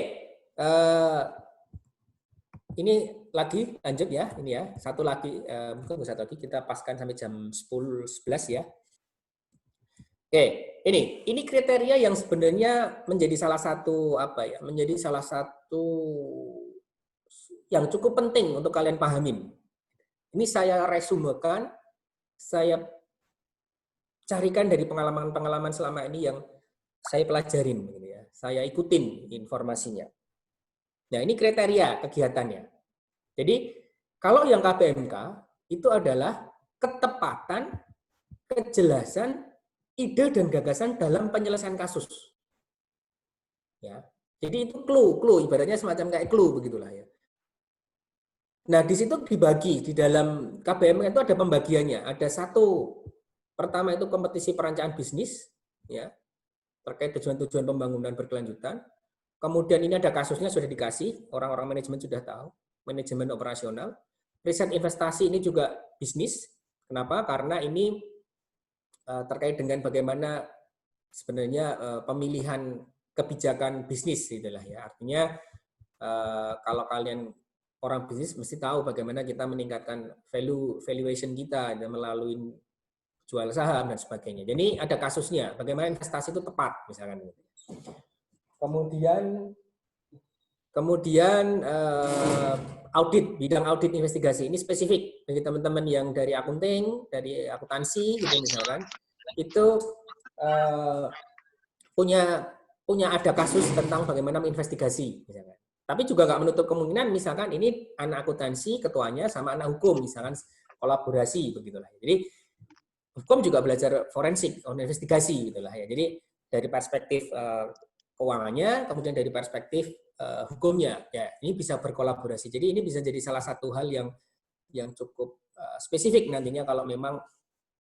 ini lagi lanjut ya, ini ya satu lagi, mungkin satu lagi kita paskan sampai jam 10-11 ya. Oke, ini kriteria yang sebenarnya menjadi salah satu menjadi salah satu yang cukup penting untuk kalian pahamin. Ini saya resumekan, saya carikan dari pengalaman-pengalaman selama ini yang saya pelajarin, gitu ya. Saya ikutin informasinya. Nah, ini kriteria kegiatannya. Jadi, kalau yang KBMK itu adalah ketepatan, kejelasan, ide dan gagasan dalam penyelesaian kasus. Ya. Jadi itu clue, ibaratnya semacam kayak clue begitulah ya. Nah, di situ dibagi di dalam KBM itu ada pembagiannya. Ada satu, pertama itu kompetisi perencanaan bisnis, ya, terkait tujuan-tujuan pembangunan berkelanjutan. Kemudian ini ada kasusnya sudah dikasih, orang-orang manajemen sudah tahu, manajemen operasional. Riset investasi ini juga bisnis. Kenapa? Karena ini terkait dengan bagaimana sebenarnya pemilihan kebijakan bisnis itulah ya. Artinya kalau kalian orang bisnis mesti tahu bagaimana kita meningkatkan valuation kita melalui jual saham dan sebagainya. Jadi ada kasusnya, bagaimana investasi itu tepat misalkan. Kemudian audit, bidang audit investigasi ini spesifik bagi teman-teman yang dari akunting, dari akuntansi gitu misalkan, itu punya ada kasus tentang bagaimana menginvestigasi misalkan. Tapi juga nggak menutup kemungkinan misalkan ini anak akuntansi ketuanya sama anak hukum misalkan kolaborasi begitulah. Jadi hukum juga belajar forensik, investigasi gitulah ya. Jadi dari perspektif keuangannya, kemudian dari perspektif hukumnya, ya ini bisa berkolaborasi. Jadi ini bisa jadi salah satu hal yang cukup spesifik nantinya kalau memang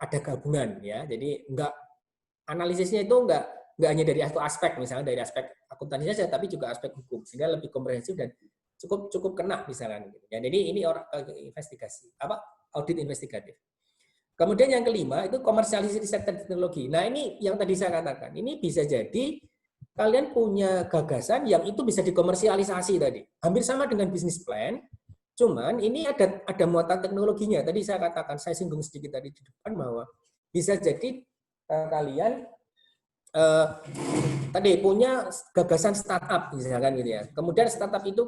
ada gabungan ya. Jadi analisisnya itu enggak hanya dari satu aspek, misalnya dari aspek akuntansi saja, tapi juga aspek hukum, sehingga lebih komprehensif dan cukup kena misalnya. Ya, jadi ini investigasi, audit investigatif. Kemudian yang kelima itu komersialisasi riset dan teknologi. Nah ini yang tadi saya katakan, ini bisa jadi kalian punya gagasan yang itu bisa dikomersialisasi tadi. Hampir sama dengan bisnis plan, cuman ini ada muatan teknologinya. Tadi saya katakan, saya singgung sedikit tadi di depan bahwa bisa jadi kalian tadi punya gagasan startup misalkan gitu ya. Kemudian startup itu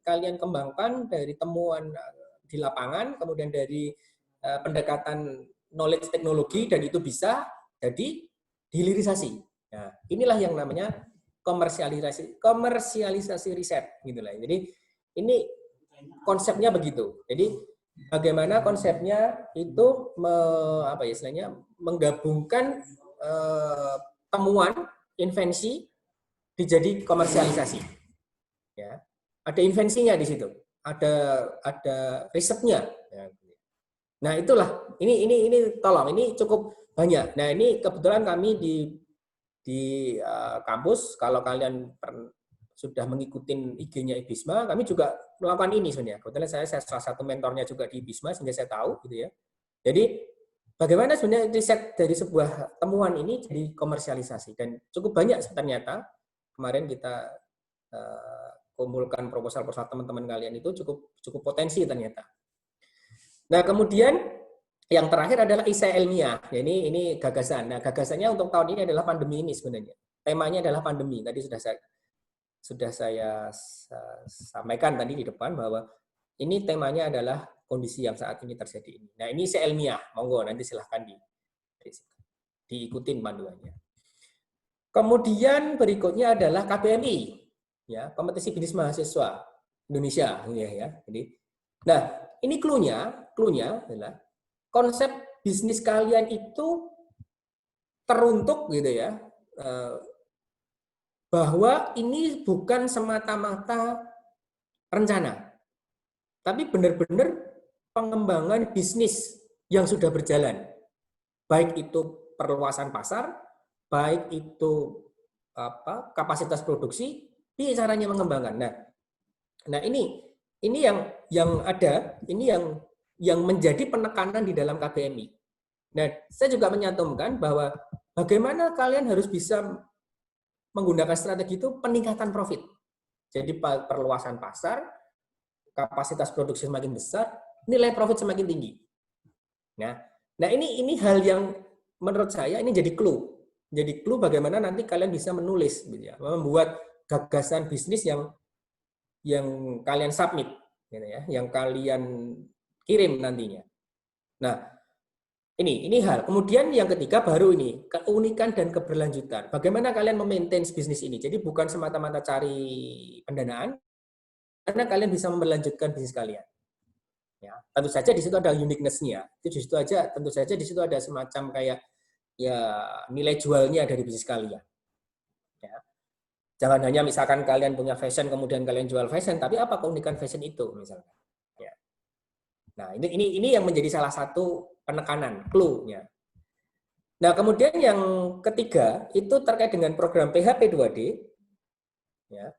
kalian kembangkan dari temuan di lapangan, kemudian dari pendekatan knowledge teknologi, dan itu bisa jadi hilirisasi. Nah, inilah yang namanya komersialisasi riset gitulah. Jadi Ini konsepnya begitu. Jadi bagaimana konsepnya itu apa ya istilahnya menggabungkan temuan, invensi dijadi komersialisasi. Ya, ada invensinya di situ, ada risetnya. Ya. Nah itulah, ini tolong, ini cukup banyak. Nah ini kebetulan kami di kampus, kalau kalian sudah mengikuti IG-nya IBISMA, kami juga melakukan ini sebenarnya. Kebetulan saya salah satu mentornya juga di IBISMA, sehingga saya tahu gitu ya. Jadi bagaimana sebenarnya riset dari sebuah temuan ini jadi komersialisasi, dan cukup banyak ternyata. Kemarin kita kumpulkan proposal-proposal teman-teman kalian itu cukup potensi ternyata. Nah kemudian yang terakhir adalah isai ilmiah. Ya, ini gagasan. Nah gagasannya untuk tahun ini adalah pandemi ini sebenarnya. Temanya adalah pandemi. Tadi sudah saya sampaikan tadi di depan bahwa ini temanya adalah kondisi yang saat ini terjadi ini. Nah ini ilmiah, monggo nanti silahkan diikutin panduannya. Kemudian berikutnya adalah KBMI, ya kompetisi bisnis mahasiswa Indonesia, ya. Jadi, nah ini clue-nya adalah konsep bisnis kalian itu teruntuk gitu ya. Bahwa ini bukan semata-mata rencana, tapi benar-benar pengembangan bisnis yang sudah berjalan. Baik itu perluasan pasar, baik itu kapasitas produksi, ini caranya mengembangkan. Nah ini yang ada, ini yang menjadi penekanan di dalam KBMI. Nah, saya juga menyantumkan bahwa bagaimana kalian harus bisa menggunakan strategi itu peningkatan profit. Jadi perluasan pasar, kapasitas produksi semakin besar, nilai profit semakin tinggi. Nah ini hal yang menurut saya ini jadi clue. Jadi clue bagaimana nanti kalian bisa menulis, gitu ya, membuat gagasan bisnis yang kalian submit, gitu ya, yang kalian kirim nantinya. Nah. Ini hal. Kemudian yang ketiga baru ini, keunikan dan keberlanjutan. Bagaimana kalian memaintain bisnis ini? Jadi bukan semata-mata cari pendanaan, karena kalian bisa melanjutkan bisnis kalian. Ya, tentu saja di situ ada uniqueness-nya. Itu di situ aja, tentu saja di situ ada semacam kayak ya nilai jualnya dari bisnis kalian. Ya. Jangan hanya misalkan kalian punya fashion kemudian kalian jual fashion, tapi apa keunikan fashion itu misalkan? Ya. Nah ini yang menjadi salah satu penekanan, clue-nya. Nah, kemudian yang ketiga itu terkait dengan program PHP 2D. Ya.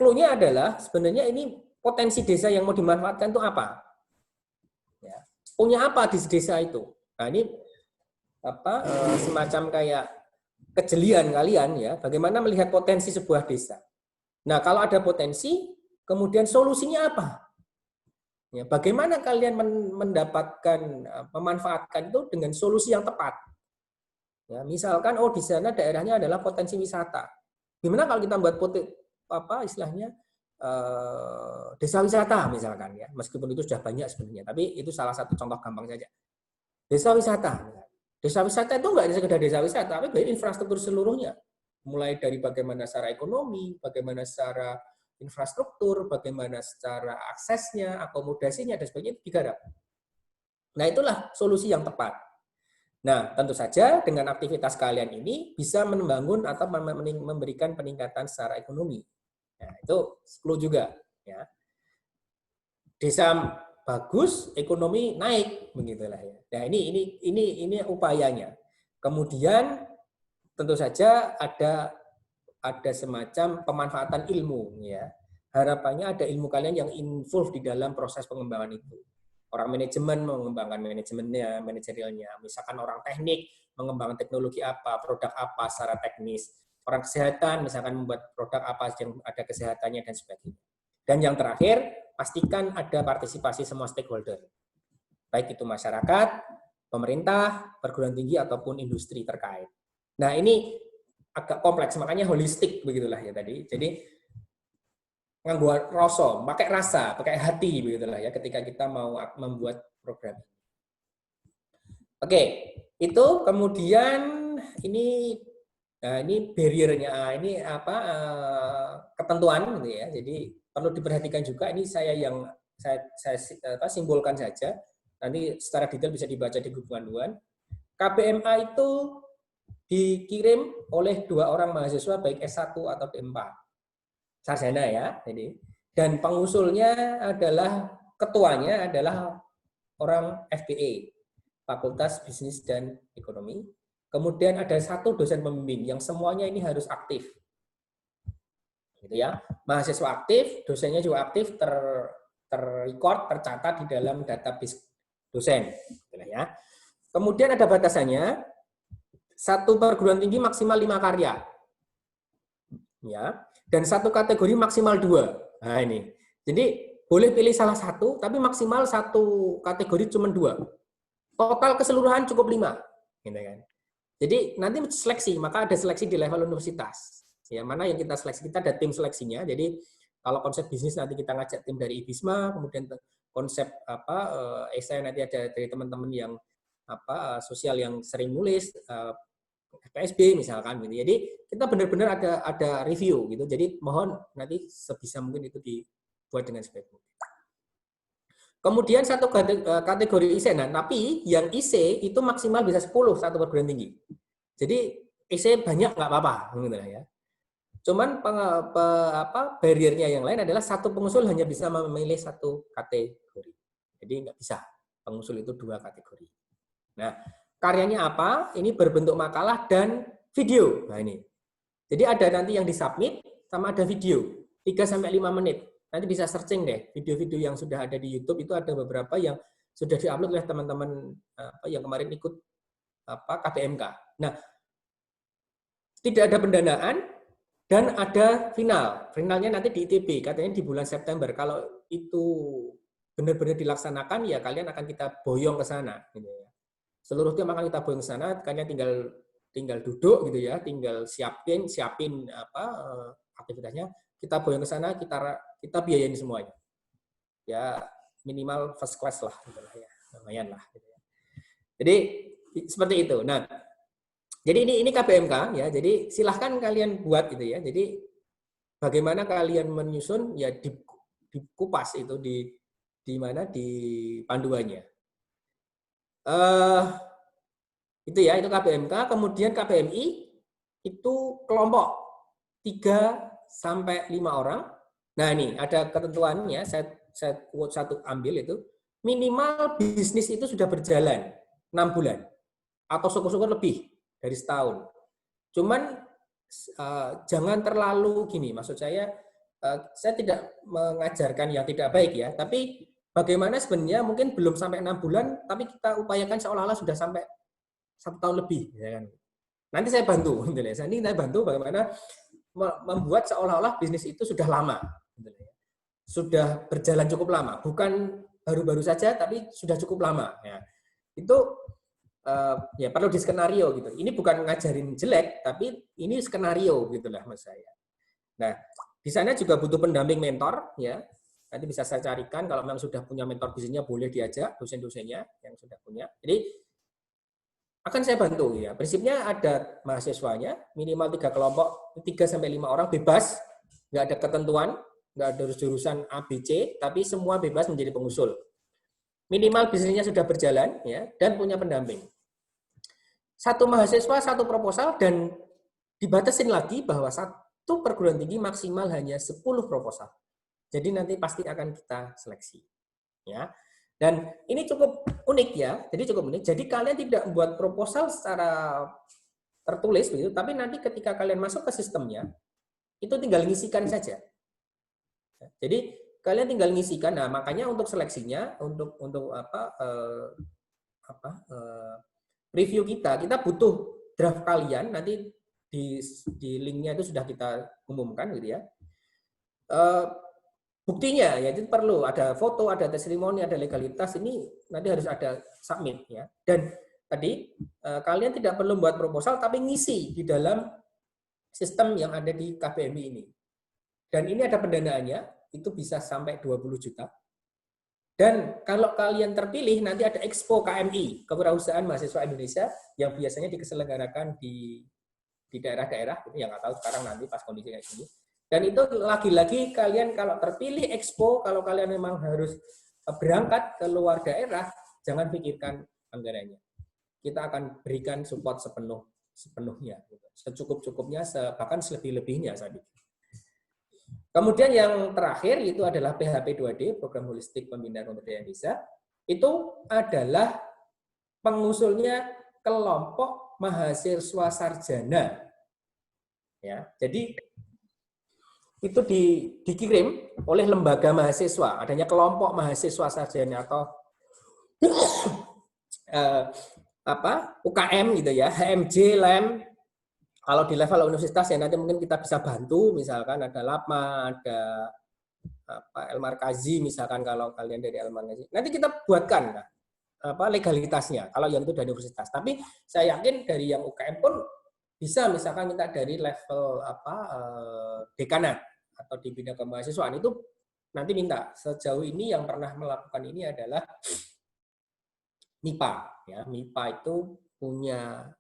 Clue-nya adalah sebenarnya ini potensi desa yang mau dimanfaatkan itu apa? Ya. Punya apa di desa itu? Nah, ini semacam kayak kejelian kalian ya, bagaimana melihat potensi sebuah desa. Nah, kalau ada potensi, kemudian solusinya apa? Ya, bagaimana kalian mendapatkan, memanfaatkan itu dengan solusi yang tepat? Ya, misalkan, di sana daerahnya adalah potensi wisata. Gimana kalau kita buat istilahnya desa wisata misalkan ya, meskipun itu sudah banyak sebenarnya, tapi itu salah satu contoh gampang saja. Desa wisata itu nggak hanya sekedar desa wisata, tapi infrastruktur seluruhnya, mulai dari bagaimana secara ekonomi, bagaimana secara infrastruktur, bagaimana secara aksesnya, akomodasinya, dan sebagainya digarap. Nah, itulah solusi yang tepat. Nah, tentu saja dengan aktivitas kalian ini bisa membangun atau memberikan peningkatan secara ekonomi. Nah, itu clue juga. Ya. Desa bagus, ekonomi naik, begitulah ya. Nah, ini upayanya. Kemudian tentu saja ada semacam pemanfaatan ilmu ya. Harapannya ada ilmu kalian yang involved di dalam proses pengembangan itu. Orang manajemen mengembangkan manajemennya, manajerialnya. Misalkan orang teknik mengembangkan teknologi apa, produk apa secara teknis. Orang kesehatan misalkan membuat produk apa yang ada kesehatannya dan sebagainya. Dan yang terakhir, pastikan ada partisipasi semua stakeholder. Baik itu masyarakat, pemerintah, perguruan tinggi ataupun industri terkait. Nah, ini agak kompleks, makanya holistik begitulah ya tadi. Jadi nganggo rasa, pakai rasa, pakai hati begitulah ya ketika kita mau membuat program. Oke, itu kemudian ini Nah, ini barrier-nya, ini apa ketentuan gitu ya. Jadi perlu diperhatikan juga. Ini saya yang saya simpulkan saja. Nanti secara detail bisa dibaca di grup panduan. KBMA itu dikirim oleh 2 orang mahasiswa baik S1 atau D4. Sarjana ya. Jadi dan pengusulnya adalah ketuanya adalah orang FBE, Fakultas Bisnis dan Ekonomi. Kemudian ada 1 dosen pembimbing yang semuanya ini harus aktif. Gitu ya. Mahasiswa aktif, dosennya juga aktif, terrecord, tercatat di dalam database dosen. Gitu ya. Kemudian ada batasannya, 1 perguruan tinggi maksimal 5 karya. Ya. Dan 1 kategori maksimal 2. Nah ini. Jadi boleh pilih salah 1, tapi maksimal 1 kategori cuma 2. Total keseluruhan cukup 5. Gitu kan. Jadi nanti seleksi, maka ada seleksi di level universitas. Ya, mana yang kita seleksi, kita ada tim seleksinya. Jadi kalau konsep bisnis nanti kita ngajak tim dari IBISMA, kemudian konsep esai nanti ada dari teman-teman yang sosial yang sering nulis, PSB misalkan gitu. Jadi kita benar-benar ada review gitu. Jadi mohon nanti sebisa mungkin itu dibuat dengan sebaik mungkin. Kemudian 1 kategori IC, nah tapi yang IC itu maksimal bisa 10 1 perguruan tinggi. Jadi IC banyak nggak apa-apa gitu ya. Cuman barriernya yang lain adalah 1 pengusul hanya bisa memilih 1 kategori. Jadi nggak bisa pengusul itu 2 kategori. Nah, karyanya apa? Ini berbentuk makalah dan video. Nah ini. Jadi ada nanti yang disubmit sama ada video 3-5 menit. Nanti bisa searching deh video-video yang sudah ada di YouTube, itu ada beberapa yang sudah diupload oleh teman-teman yang kemarin ikut KBMK. Nah, tidak ada pendanaan dan ada final. Finalnya nanti di ITB, katanya di bulan September. Kalau itu benar-benar dilaksanakan, ya kalian akan kita boyong ke sana. Gitu ya. Seluruh tim akan kita boyong ke sana, kalian tinggal duduk gitu ya, tinggal siapin aktivitasnya, kita boyong ke sana, kita biayain semuanya. Ya minimal first class lah, gitu lah ya, lumayan lah. Gitu ya. Jadi seperti itu. Nah, jadi ini KBMK ya. Jadi silahkan kalian buat gitu ya. Jadi bagaimana kalian menyusun ya dikupas itu di mana di panduannya. Itu ya, itu KBMK. Kemudian KBMI itu kelompok 3-5 orang. Nah ini ada ketentuannya, saya quote 1 ambil itu, minimal bisnis itu sudah berjalan 6 bulan atau syukur-syukur lebih dari setahun. Cuman jangan terlalu gini, maksud saya tidak mengajarkan yang tidak baik ya, tapi bagaimana sebenarnya mungkin belum sampai 6 bulan, tapi kita upayakan seolah-olah sudah sampai 1 tahun lebih. Ya kan? Nanti saya bantu, nanti saya bantu bagaimana membuat seolah-olah bisnis itu sudah lama. Sudah berjalan cukup lama, bukan baru-baru saja, tapi sudah cukup lama. Ya. Itu ya perlu di skenario gitu. Ini bukan ngajarin jelek, tapi ini skenario gitulah mas saya. Nah, di sana juga butuh pendamping mentor ya. Nanti bisa saya carikan kalau memang sudah punya mentor bisnisnya boleh diajak dosen-dosennya yang sudah punya. Jadi akan saya bantu ya. Prinsipnya ada mahasiswanya minimal 3 kelompok, 3-5 orang bebas, nggak ada ketentuan, nggak ada jurusan A, B, C, tapi semua bebas menjadi pengusul. Minimal bisnisnya sudah berjalan ya dan punya pendamping. 1 mahasiswa 1 proposal dan dibatasin lagi bahwa 1 perguruan tinggi maksimal hanya 10 proposal. Jadi nanti pasti akan kita seleksi. Ya. Dan ini cukup unik ya. Jadi cukup unik. Jadi kalian tidak membuat proposal secara tertulis begitu, tapi nanti ketika kalian masuk ke sistemnya itu tinggal ngisikan saja. Jadi kalian tinggal ngisikan. Nah, makanya untuk seleksinya untuk review kita butuh draft kalian, nanti di linknya itu sudah kita umumkan gitu ya. Buktinya ya itu perlu ada foto, ada testimoni, ada legalitas, ini nanti harus ada submit ya. Dan tadi kalian tidak perlu buat proposal tapi ngisi di dalam sistem yang ada di KBMI ini. Dan ini ada pendanaannya, itu bisa sampai 20 juta. Dan kalau kalian terpilih nanti ada Expo KMI, Kewirausahaan Mahasiswa Indonesia yang biasanya diselenggarakan di di daerah-daerah, gitu, yang nggak tahu sekarang nanti pas kondisi kayak gini. Dan itu lagi-lagi kalian kalau terpilih expo, kalau kalian memang harus berangkat ke luar daerah, jangan pikirkan anggarannya. Kita akan berikan support sepenuhnya, gitu. Secukup-cukupnya, bahkan selebih-lebihnya saya pikir. Kemudian yang terakhir itu adalah PHP 2D, Program Holistik Pembinaan Pemberdayaan Desa. Itu adalah pengusulnya kelompok mahasiswa sarjana. Ya, jadi itu dikirim oleh lembaga mahasiswa, adanya kelompok mahasiswa sarjana atau UKM gitu ya, HMJ, LEM. Kalau di level universitas ya nanti mungkin kita bisa bantu, misalkan ada LAPMA, ada El Markazi misalkan kalau kalian dari El Markazi. Nanti kita buatkan legalitasnya kalau yang itu dari universitas. Tapi saya yakin dari yang UKM pun bisa misalkan minta dari level dekanat atau di bidang kemahasiswaan itu nanti minta. Sejauh ini yang pernah melakukan ini adalah MIPA ya. MIPA itu punya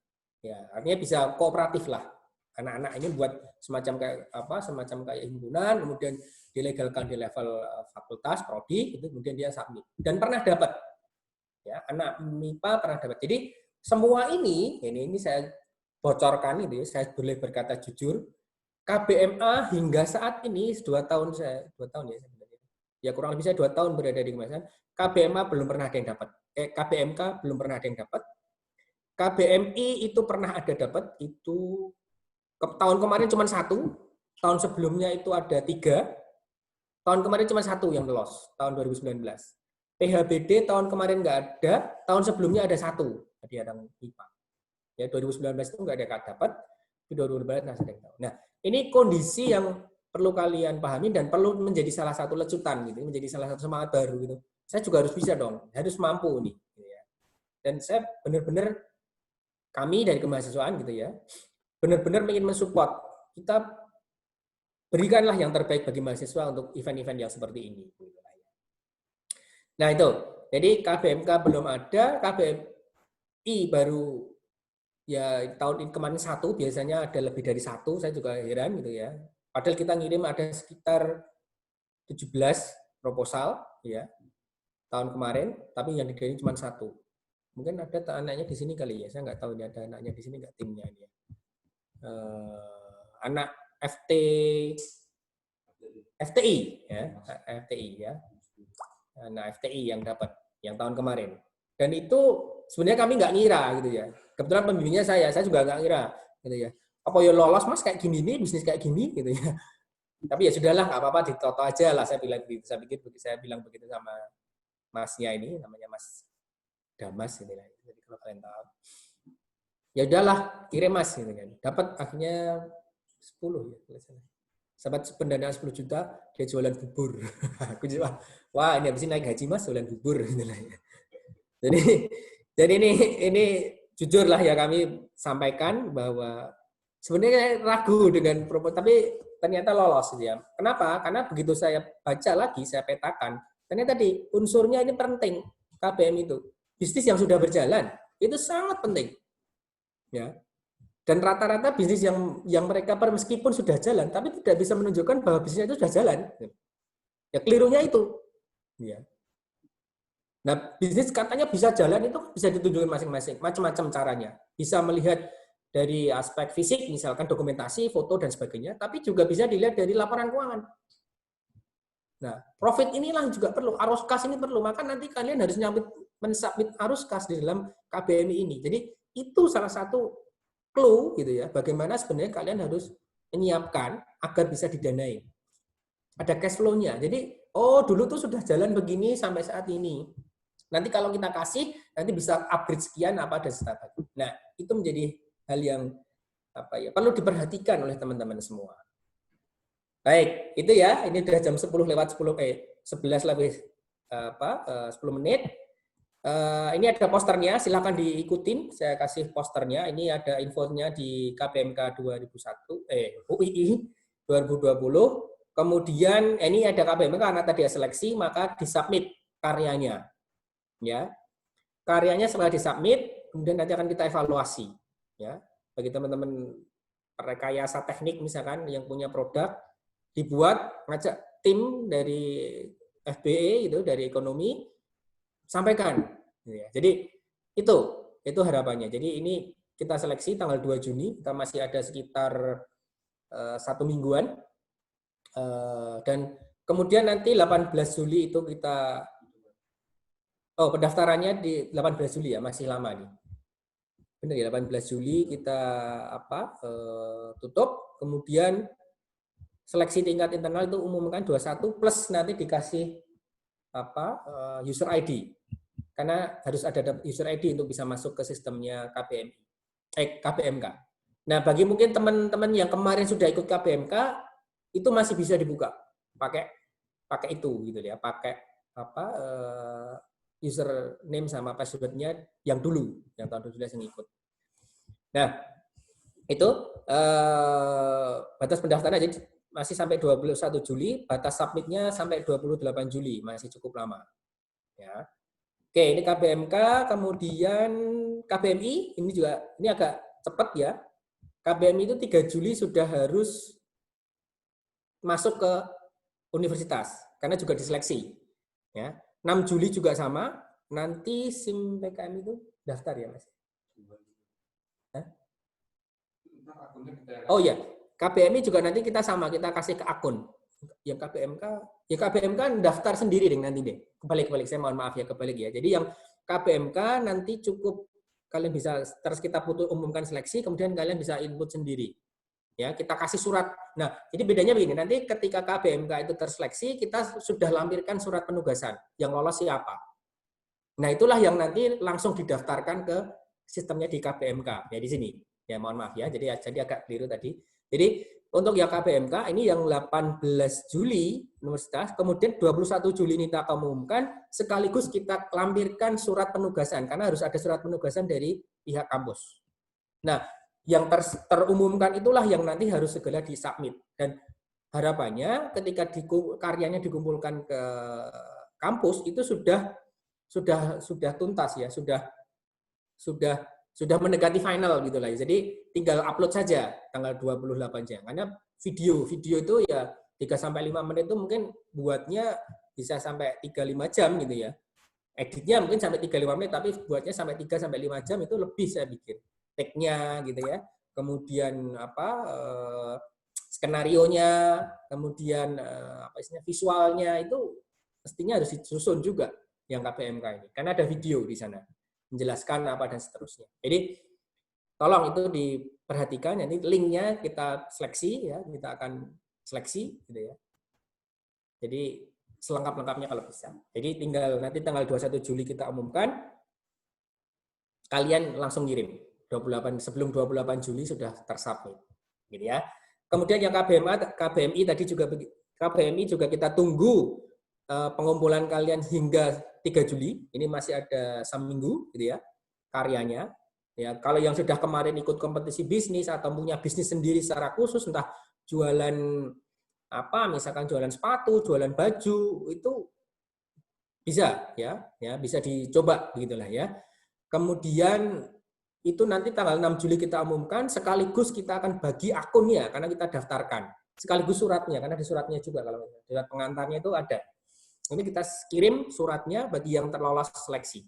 ya artinya bisa kooperatif lah. Anak-anak ini buat semacam kayak himpunan, kemudian dilegalkan di level fakultas, prodi, itu kemudian dia submit. Dan pernah dapat. Ya, anak MIPA pernah dapat. Jadi semua ini saya bocorkan ini, saya boleh berkata jujur, KBMA hingga saat ini 2 tahun ya sebenarnya. Ya kurang lebih saya 2 tahun berada di kemasan. KBMA belum pernah ada yang dapat. KBMK belum pernah ada yang dapat. KBMI itu pernah ada dapat, itu tahun kemarin cuma 1, tahun sebelumnya itu ada 3, tahun kemarin cuma 1 yang lolos, tahun 2019. PHBD tahun kemarin nggak ada, tahun sebelumnya ada 1 di Adang IPA. Ya 2019 itu nggak ada yang dapat, di 2019 nggak ada yang tahu. Nah ini kondisi yang perlu kalian pahami dan perlu menjadi salah satu lecutan gitu, menjadi salah satu semangat baru gitu. Saya juga harus bisa dong, harus mampu nih. Gitu ya. Dan saya benar-benar kami dari kemahasiswaan gitu ya, benar-benar ingin mensupport. Kita berikanlah yang terbaik bagi mahasiswa untuk event-event yang seperti ini. Nah itu, jadi KBMK belum ada, KBMI baru ya tahun ini kemarin 1, biasanya ada lebih dari 1, saya juga heran gitu ya. Padahal kita ngirim ada sekitar 17 proposal ya tahun kemarin, tapi yang dikirim cuma 1. Mungkin ada anaknya di sini kali ya, saya nggak tahu ini ada anaknya di sini nggak timnya ini. Anak FTI ya, FTI ya. Nah, FTI yang dapat yang tahun kemarin. Dan itu sebenarnya kami nggak ngira gitu ya. Kebetulan pembimbingnya saya juga nggak ngira gitu ya. Apa ya lolos Mas kayak gini nih, bisnis kayak gini gitu ya. Tapi ya sudahlah, nggak apa-apa, ditoto aja lah, saya bilang begitu. Saya bilang begitu sama Masnya ini, namanya Mas Damas gitu ya. Jadi kalau kalian tahu. Ya udahlah, kirim Mas gitu kan. Dapat akhirnya 10 ya. Sahabat pendanaan 10 juta, dia jualan bubur. Aku juga, wah ini habis naik haji Mas, jualan bubur. Jadi ini jujur lah ya kami sampaikan bahwa sebenarnya ragu dengan proposal, tapi ternyata lolos ya. Kenapa? Karena begitu saya baca lagi, saya petakan, ternyata tadi unsurnya ini penting, KBM itu. Bisnis yang sudah berjalan, itu sangat penting. Ya. Dan rata-rata bisnis yang mereka meskipun sudah jalan, tapi tidak bisa menunjukkan bahwa bisnisnya itu sudah jalan. Ya kelirunya itu. Ya. Nah, bisnis katanya bisa jalan itu bisa ditunjukkan masing-masing, macam-macam caranya. Bisa melihat dari aspek fisik, misalkan dokumentasi, foto, dan sebagainya, tapi juga bisa dilihat dari laporan keuangan. Nah, profit inilah juga perlu, arus kas ini perlu, maka nanti kalian harus mensubmit arus kas di dalam KBMI ini. Jadi, itu salah satu clue gitu ya, bagaimana sebenarnya kalian harus menyiapkan agar bisa didanai. Ada cash flow-nya. Jadi, oh dulu tuh sudah jalan begini sampai saat ini. Nanti kalau kita kasih, nanti bisa upgrade sekian apa dan startup. Nah, itu menjadi hal yang perlu diperhatikan oleh teman-teman semua. Baik, itu ya. Ini sudah jam 11 lebih 10 menit. Ini ada posternya, silakan diikutin. Saya kasih posternya. Ini ada infonya di KBMK 2001 UII 2020. Kemudian ini ada KBMK karena tadi seleksi, maka disubmit karyanya. Ya. Karyanya setelah disubmit, kemudian nanti akan kita evaluasi. Ya. Bagi teman-teman rekayasa teknik misalkan yang punya produk, dibuat, ngajak tim dari FBE itu, dari ekonomi, sampaikan. Jadi itu harapannya. Jadi ini kita seleksi tanggal 2 Juni, kita masih ada sekitar 1 mingguan. Dan kemudian nanti 18 Juli itu kita, pendaftarannya di 18 Juli ya, masih lama nih. Benar ya, 18 Juli kita tutup, kemudian seleksi tingkat internal itu umumkan 21 plus nanti dikasih user ID. Karena harus ada user ID untuk bisa masuk ke sistemnya KPMK. Nah, bagi mungkin teman-teman yang kemarin sudah ikut KPMK itu masih bisa dibuka pakai itu gitu ya, pakai username sama passwordnya yang dulu, yang tahun 2012 yang ikut. Nah, itu batas pendaftaran jadi masih sampai 21 Juli, batas submitnya sampai 28 Juli, masih cukup lama. Ya. Oke, ini KPMK, kemudian KBMI, ini agak cepat ya. KBMI itu 3 Juli sudah harus masuk ke universitas, karena juga diseleksi. Ya. 6 Juli juga sama, nanti SIM PKM itu daftar ya Mas? Hah? Oh ya, KBMI juga nanti kita sama, kita kasih ke akun. Yang KBMK daftar sendiri deh nanti deh. Kebalik, saya mohon maaf ya, kebalik ya. Jadi yang KBMK nanti cukup kalian bisa terus kita umumkan seleksi, kemudian kalian bisa input sendiri. Ya, kita kasih surat. Nah, jadi bedanya begini, nanti ketika KBMK itu terseleksi, kita sudah lampirkan surat penugasan. Yang lolos siapa. Nah, itulah yang nanti langsung didaftarkan ke sistemnya di KBMK. Ya, di sini. Ya, mohon maaf ya. Jadi agak keliru tadi. Jadi, untuk yang KBMK, ini yang 18 Juli universitas, kemudian 21 Juli ini kita umumkan, sekaligus kita lampirkan surat penugasan, karena harus ada surat penugasan dari pihak kampus. Nah, yang terumumkan itulah yang nanti harus segera disubmit. Dan harapannya ketika karyanya dikumpulkan ke kampus itu sudah tuntas ya, sudah mendekati final gitu lah. Jadi tinggal upload saja tanggal 28 jam. Karena video itu ya 3 sampai 5 menit itu mungkin buatnya bisa sampai 3-5 jam gitu ya. Editnya mungkin sampai 3-5 menit, tapi buatnya sampai 3 sampai 5 jam itu lebih saya bikin. Tag-nya gitu ya, kemudian skenarionya, kemudian visualnya itu mestinya harus disusun juga yang KPMK ini, karena ada video di sana menjelaskan apa dan seterusnya. Jadi tolong itu diperhatikan, nanti linknya kita seleksi ya, kita akan seleksi gitu ya. Jadi selengkap-lengkapnya kalau bisa. Jadi tinggal nanti tanggal 21 Juli kita umumkan, kalian langsung kirim. Sebelum 28 Juli sudah tersubmit, gitu ya. Kemudian yang KBMI tadi juga kita tunggu pengumpulan kalian hingga 3 Juli. Ini masih ada seminggu, gitu ya, karyanya. Ya, kalau yang sudah kemarin ikut kompetisi bisnis atau punya bisnis sendiri secara khusus, entah jualan misalkan jualan sepatu, jualan baju, itu bisa, ya bisa dicoba, gitulah ya. Kemudian itu nanti tanggal 6 Juli kita umumkan, sekaligus kita akan bagi akunnya, karena kita daftarkan. Sekaligus suratnya, karena di suratnya juga, kalau surat pengantarnya itu ada. Ini kita kirim suratnya bagi yang terlolos seleksi.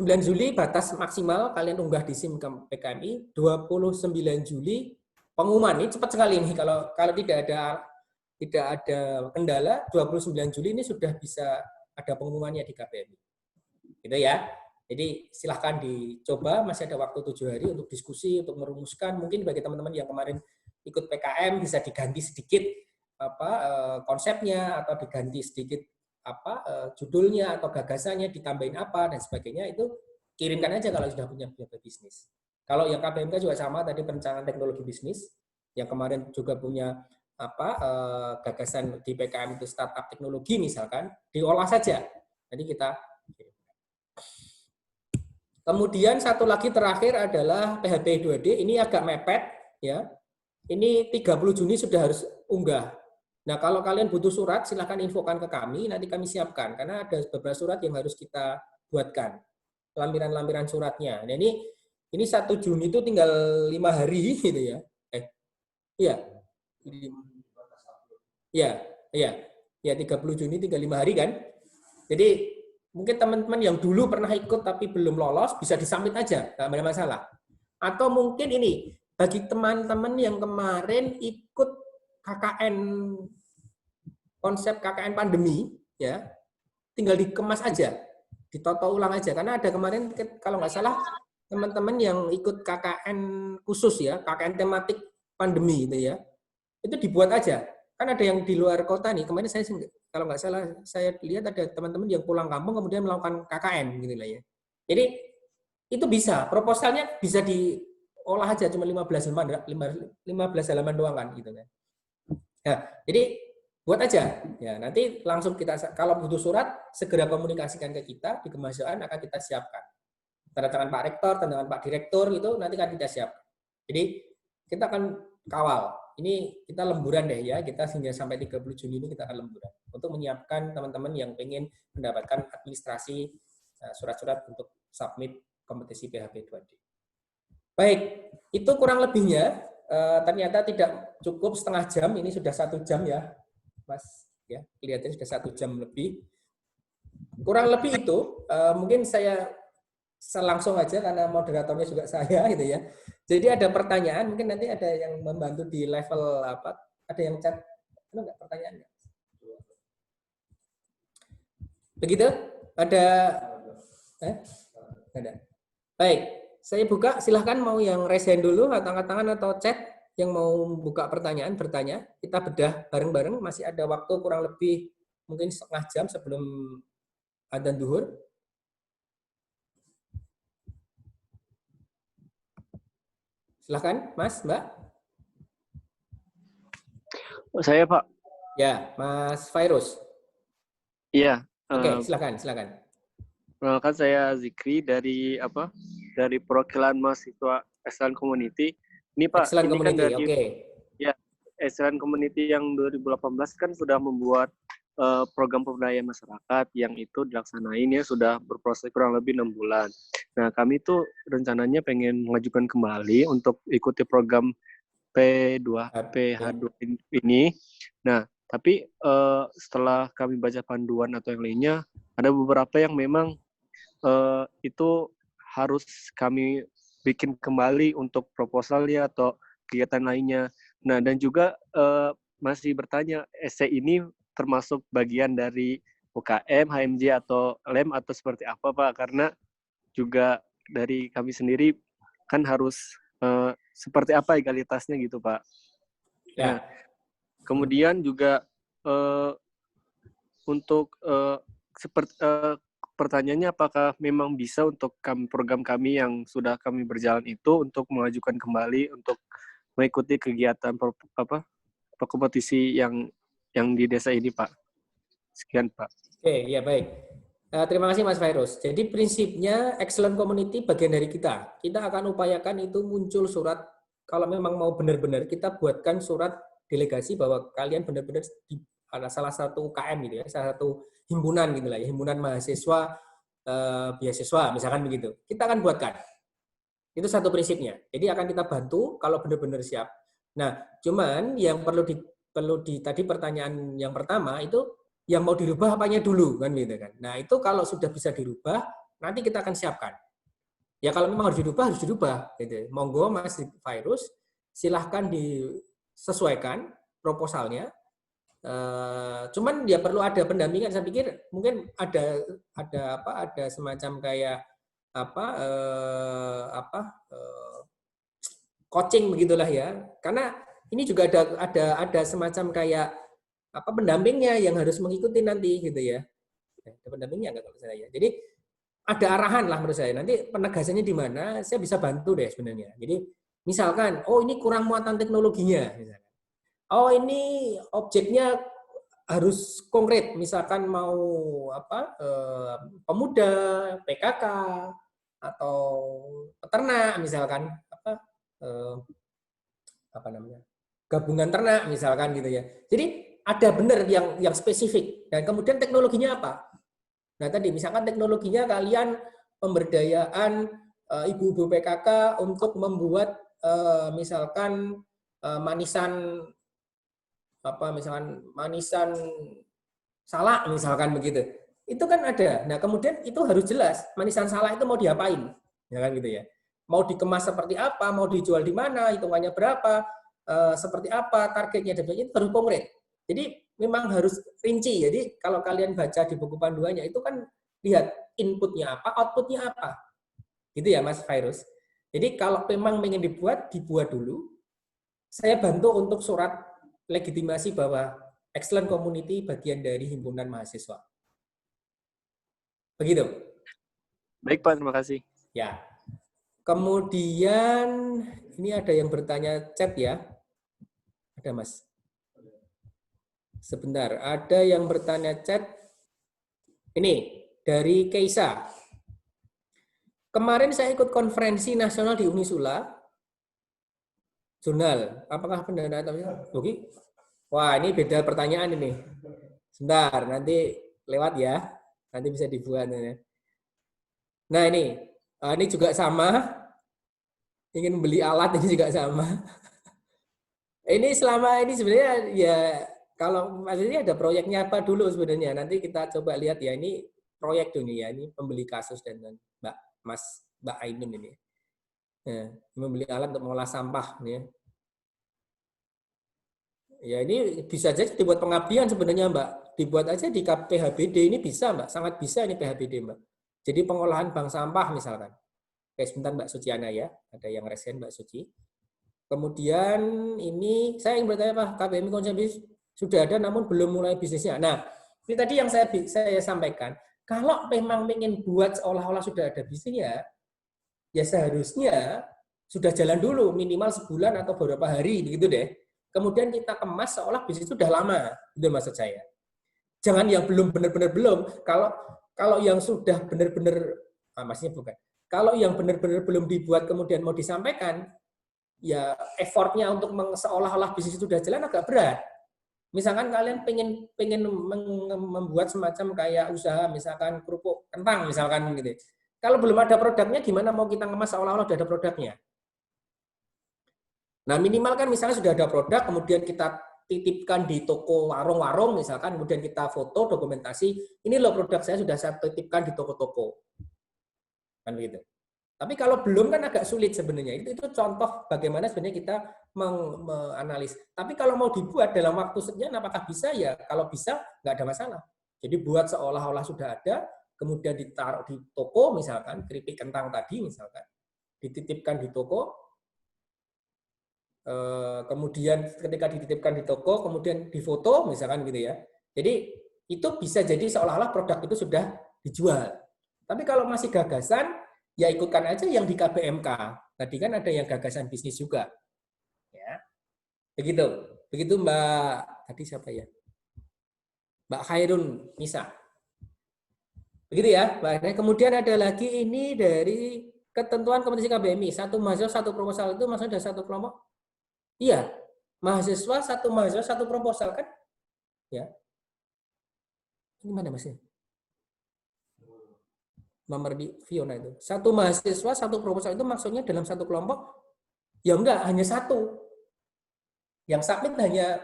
9 Juli batas maksimal, kalian unggah di SIM PKMI, 29 Juli pengumuman. Ini cepat sekali nih, kalau tidak ada kendala, 29 Juli ini sudah bisa ada pengumumannya di KPMI. Gitu ya. Jadi silahkan dicoba, masih ada waktu 7 hari untuk diskusi, untuk merumuskan. Mungkin bagi teman-teman yang kemarin ikut PKM bisa diganti sedikit konsepnya, atau diganti sedikit judulnya atau gagasannya, ditambahin apa dan sebagainya. Itu kirimkan aja kalau sudah punya bisnis. Kalau yang KPMK juga sama, tadi perencanaan teknologi bisnis, yang kemarin juga punya gagasan di PKM itu startup teknologi misalkan, diolah saja. Nanti kita kirim. Kemudian satu lagi terakhir adalah PHP 2D, ini agak mepet ya. Ini 30 Juni sudah harus unggah. Nah, kalau kalian butuh surat silahkan infokan ke kami, nanti kami siapkan karena ada beberapa surat yang harus kita buatkan. Lampiran-lampiran suratnya. Nah, ini Ini 1 Juni itu tinggal 5 hari gitu ya. Iya. Iya, iya. Ya 30 Juni tinggal 5 hari kan. Jadi mungkin teman-teman yang dulu pernah ikut tapi belum lolos bisa disubmit aja, nggak ada masalah. Atau mungkin ini bagi teman-teman yang kemarin ikut KKN konsep KKN pandemi ya, tinggal dikemas aja, ditoto ulang aja karena ada kemarin kalau nggak salah teman-teman yang ikut KKN khusus ya, KKN tematik pandemi itu ya, itu dibuat aja. Kan ada yang di luar kota nih, kemarin saya kalau nggak salah saya lihat ada teman-teman yang pulang kampung kemudian melakukan KKN gitu lah ya. Jadi itu bisa, proposalnya bisa diolah aja cuma 15 halaman doang kan gitu kan. Nah, jadi buat aja ya, nanti langsung kita kalau butuh surat segera komunikasikan ke kita di kemahasiswaan akan kita siapkan. Tanda tangan Pak Rektor, tanda tangan Pak Direktur itu nanti kan kita siapkan. Jadi kita akan kawal. Ini kita lemburan deh ya, kita hingga sampai 30 Juni ini kita akan lemburan untuk menyiapkan teman-teman yang pengen mendapatkan administrasi surat-surat untuk submit kompetisi PHP 2D. Baik, itu kurang lebihnya. Ternyata tidak cukup setengah jam, ini sudah 1 jam ya, Mas. Ya, kelihatannya sudah 1 jam lebih. Kurang lebih itu, mungkin saya langsung aja karena moderatornya juga saya gitu ya. Jadi ada pertanyaan, mungkin nanti ada yang membantu di level apa? Ada yang chat, enggak pertanyaannya? Begitu? Ada? Ada. Baik, saya buka. Silahkan mau yang raise hand dulu, angkat tangan atau chat yang mau buka pertanyaan bertanya. Kita bedah bareng-bareng. Masih ada waktu kurang lebih mungkin setengah jam sebelum adzan zuhur. Silahkan, Mas, Mbak. Saya, Pak. Ya, Mas Virus. Iya. Oke, silakan. Perkenalkan saya Zikri dari perwakilan mahasiswa Excellent Community. Ini Pak, Excellent ini Community, kan dari oke. Ya, Excellent Community yang 2018 kan sudah membuat program pemberdayaan masyarakat yang itu dilaksanain ya sudah berproses kurang lebih 6 bulan. Nah, kami tuh rencananya pengen mengajukan kembali untuk ikuti program PH2 ini. Nah, tapi setelah kami baca panduan atau yang lainnya, ada beberapa yang memang itu harus kami bikin kembali untuk proposalnya atau kegiatan lainnya. Nah, dan juga masih bertanya, essay ini termasuk bagian dari UKM, HMJ, atau LEM, atau seperti apa, Pak? Karena juga dari kami sendiri kan harus seperti apa egalitasnya gitu, Pak. Ya. Nah, kemudian juga untuk pertanyaannya apakah memang bisa untuk program kami yang sudah kami berjalan itu untuk mengajukan kembali untuk mengikuti kegiatan kompetisi yang di desa ini, Pak. Sekian, Pak. Oke, ya baik. Terima kasih Mas Virus. Jadi prinsipnya Excellent Community bagian dari kita. Kita akan upayakan itu muncul surat, kalau memang mau benar-benar kita buatkan surat delegasi bahwa kalian benar-benar ada salah satu UKM gitu ya, salah satu himpunan gitu lah ya, himpunan mahasiswa beasiswa misalkan begitu. Kita akan buatkan. Itu satu prinsipnya. Jadi akan kita bantu kalau benar-benar siap. Nah, cuman yang perlu tadi pertanyaan yang pertama itu yang mau dirubah apanya dulu kan gitu kan. Nah, itu kalau sudah bisa dirubah nanti kita akan siapkan. Ya kalau memang harus dirubah gitu. Monggo Mas Virus silahkan disesuaikan proposalnya. Cuman dia perlu ada pendampingan. Saya pikir mungkin ada semacam kayak coaching begitulah ya. Karena ini juga ada semacam kayak pendampingnya yang harus mengikuti nanti gitu ya. Ada pendampingnya nggak kalau saya. Jadi ada arahan lah menurut saya. Nanti penegasannya di mana saya bisa bantu deh sebenarnya. Jadi misalkan, oh ini kurang muatan teknologinya. Misalkan. Oh ini objeknya harus konkret. Misalkan mau pemuda, PKK atau peternak misalkan gabungan ternak misalkan gitu ya. Jadi ada benar yang spesifik dan kemudian teknologinya apa? Nah tadi misalkan teknologinya kalian pemberdayaan ibu-ibu PKK untuk membuat misalkan manisan manisan salak misalkan begitu. Itu kan ada. Nah, kemudian itu harus jelas manisan salak itu mau diapain. Ya kan gitu ya. Mau dikemas seperti apa, mau dijual di mana, hitungannya berapa, seperti apa, targetnya dan sebagainya itu harus konkret. Jadi memang harus rinci. Jadi kalau kalian baca di buku panduannya itu kan lihat inputnya apa, outputnya apa. Gitu ya Mas Virus. Jadi kalau memang ingin dibuat dulu. Saya bantu untuk surat legitimasi bahwa Excellent Community bagian dari himpunan mahasiswa. Begitu. Baik Pak, terima kasih. Ya. Kemudian ini ada yang bertanya chat ya. Ada Mas. Sebentar, ada yang bertanya chat. Ini dari Keisa. Kemarin saya ikut konferensi nasional di Unisula. Jurnal, apakah pendanaan Oke. Wah, ini beda pertanyaan ini. Sebentar, nanti lewat ya. Nanti bisa dibuat. Nah, ini juga sama. Ingin membeli alat ini juga sama. Ini selama ini sebenarnya ya kalau maksudnya ada proyeknya apa dulu sebenarnya. Nanti kita coba lihat ya. Ini proyek dulu ya. Ini pembeli kasus dan Mbak Ainun ini. Ya, membeli alat untuk mengolah sampah nih. Ya ini bisa aja dibuat pengabdian sebenarnya Mbak. Dibuat aja di PHBD ini bisa Mbak, sangat bisa ini PHBD Mbak. Jadi pengolahan bank sampah misalkan. Oke, sebentar Mbak Suciana ya, ada yang resen Mbak Suci. Kemudian ini saya ingin bertanya Pak, KBMI Konsumsi sudah ada namun belum mulai bisnisnya. Nah, ini tadi yang saya sampaikan, kalau memang ingin buat seolah-olah sudah ada bisnisnya, ya seharusnya sudah jalan dulu minimal sebulan atau beberapa hari begitu deh. Kemudian kita kemas seolah bisnis itu sudah lama, itu maksud saya. Jangan yang belum benar-benar belum. Kalau yang sudah benar-benar maksudnya bukan. Kalau yang benar-benar belum dibuat kemudian mau disampaikan, ya effortnya untuk seolah-olah bisnis itu sudah jalan agak berat. Misalkan kalian pengen membuat semacam kayak usaha misalkan kerupuk kentang misalkan gitu. Kalau belum ada produknya, gimana mau kita ngemas seolah-olah sudah ada produknya? Nah, minimal kan misalnya sudah ada produk, kemudian kita titipkan di toko warung-warung, misalkan, kemudian kita foto, dokumentasi, ini loh produk saya sudah saya titipkan di toko-toko. Kan begitu. Tapi kalau belum kan agak sulit sebenarnya. Itu contoh bagaimana sebenarnya kita menganalisis. Tapi kalau mau dibuat dalam waktu sekian, apakah bisa? Ya, kalau bisa, nggak ada masalah. Jadi buat seolah-olah sudah ada, kemudian ditaruh di toko misalkan, keripik kentang tadi misalkan, dititipkan di toko, kemudian ketika dititipkan di toko, kemudian difoto misalkan gitu ya. Jadi itu bisa jadi seolah-olah produk itu sudah dijual. Tapi kalau masih gagasan, ya ikutkan aja yang di KBMK. Tadi kan ada yang gagasan bisnis juga. Ya. Begitu. Begitu Mbak, tadi siapa ya? Mbak Khairun Nisa. Begitu ya, Mbak. Kemudian ada lagi ini dari ketentuan kompetisi KBMI. Satu mahasiswa satu proposal itu maksudnya ada satu kelompok? Iya, satu mahasiswa satu proposal kan? Ya. Ini mana Mas? Nomor di Fiona itu. Satu mahasiswa satu proposal itu maksudnya dalam satu kelompok? Ya enggak, hanya satu. Yang submit hanya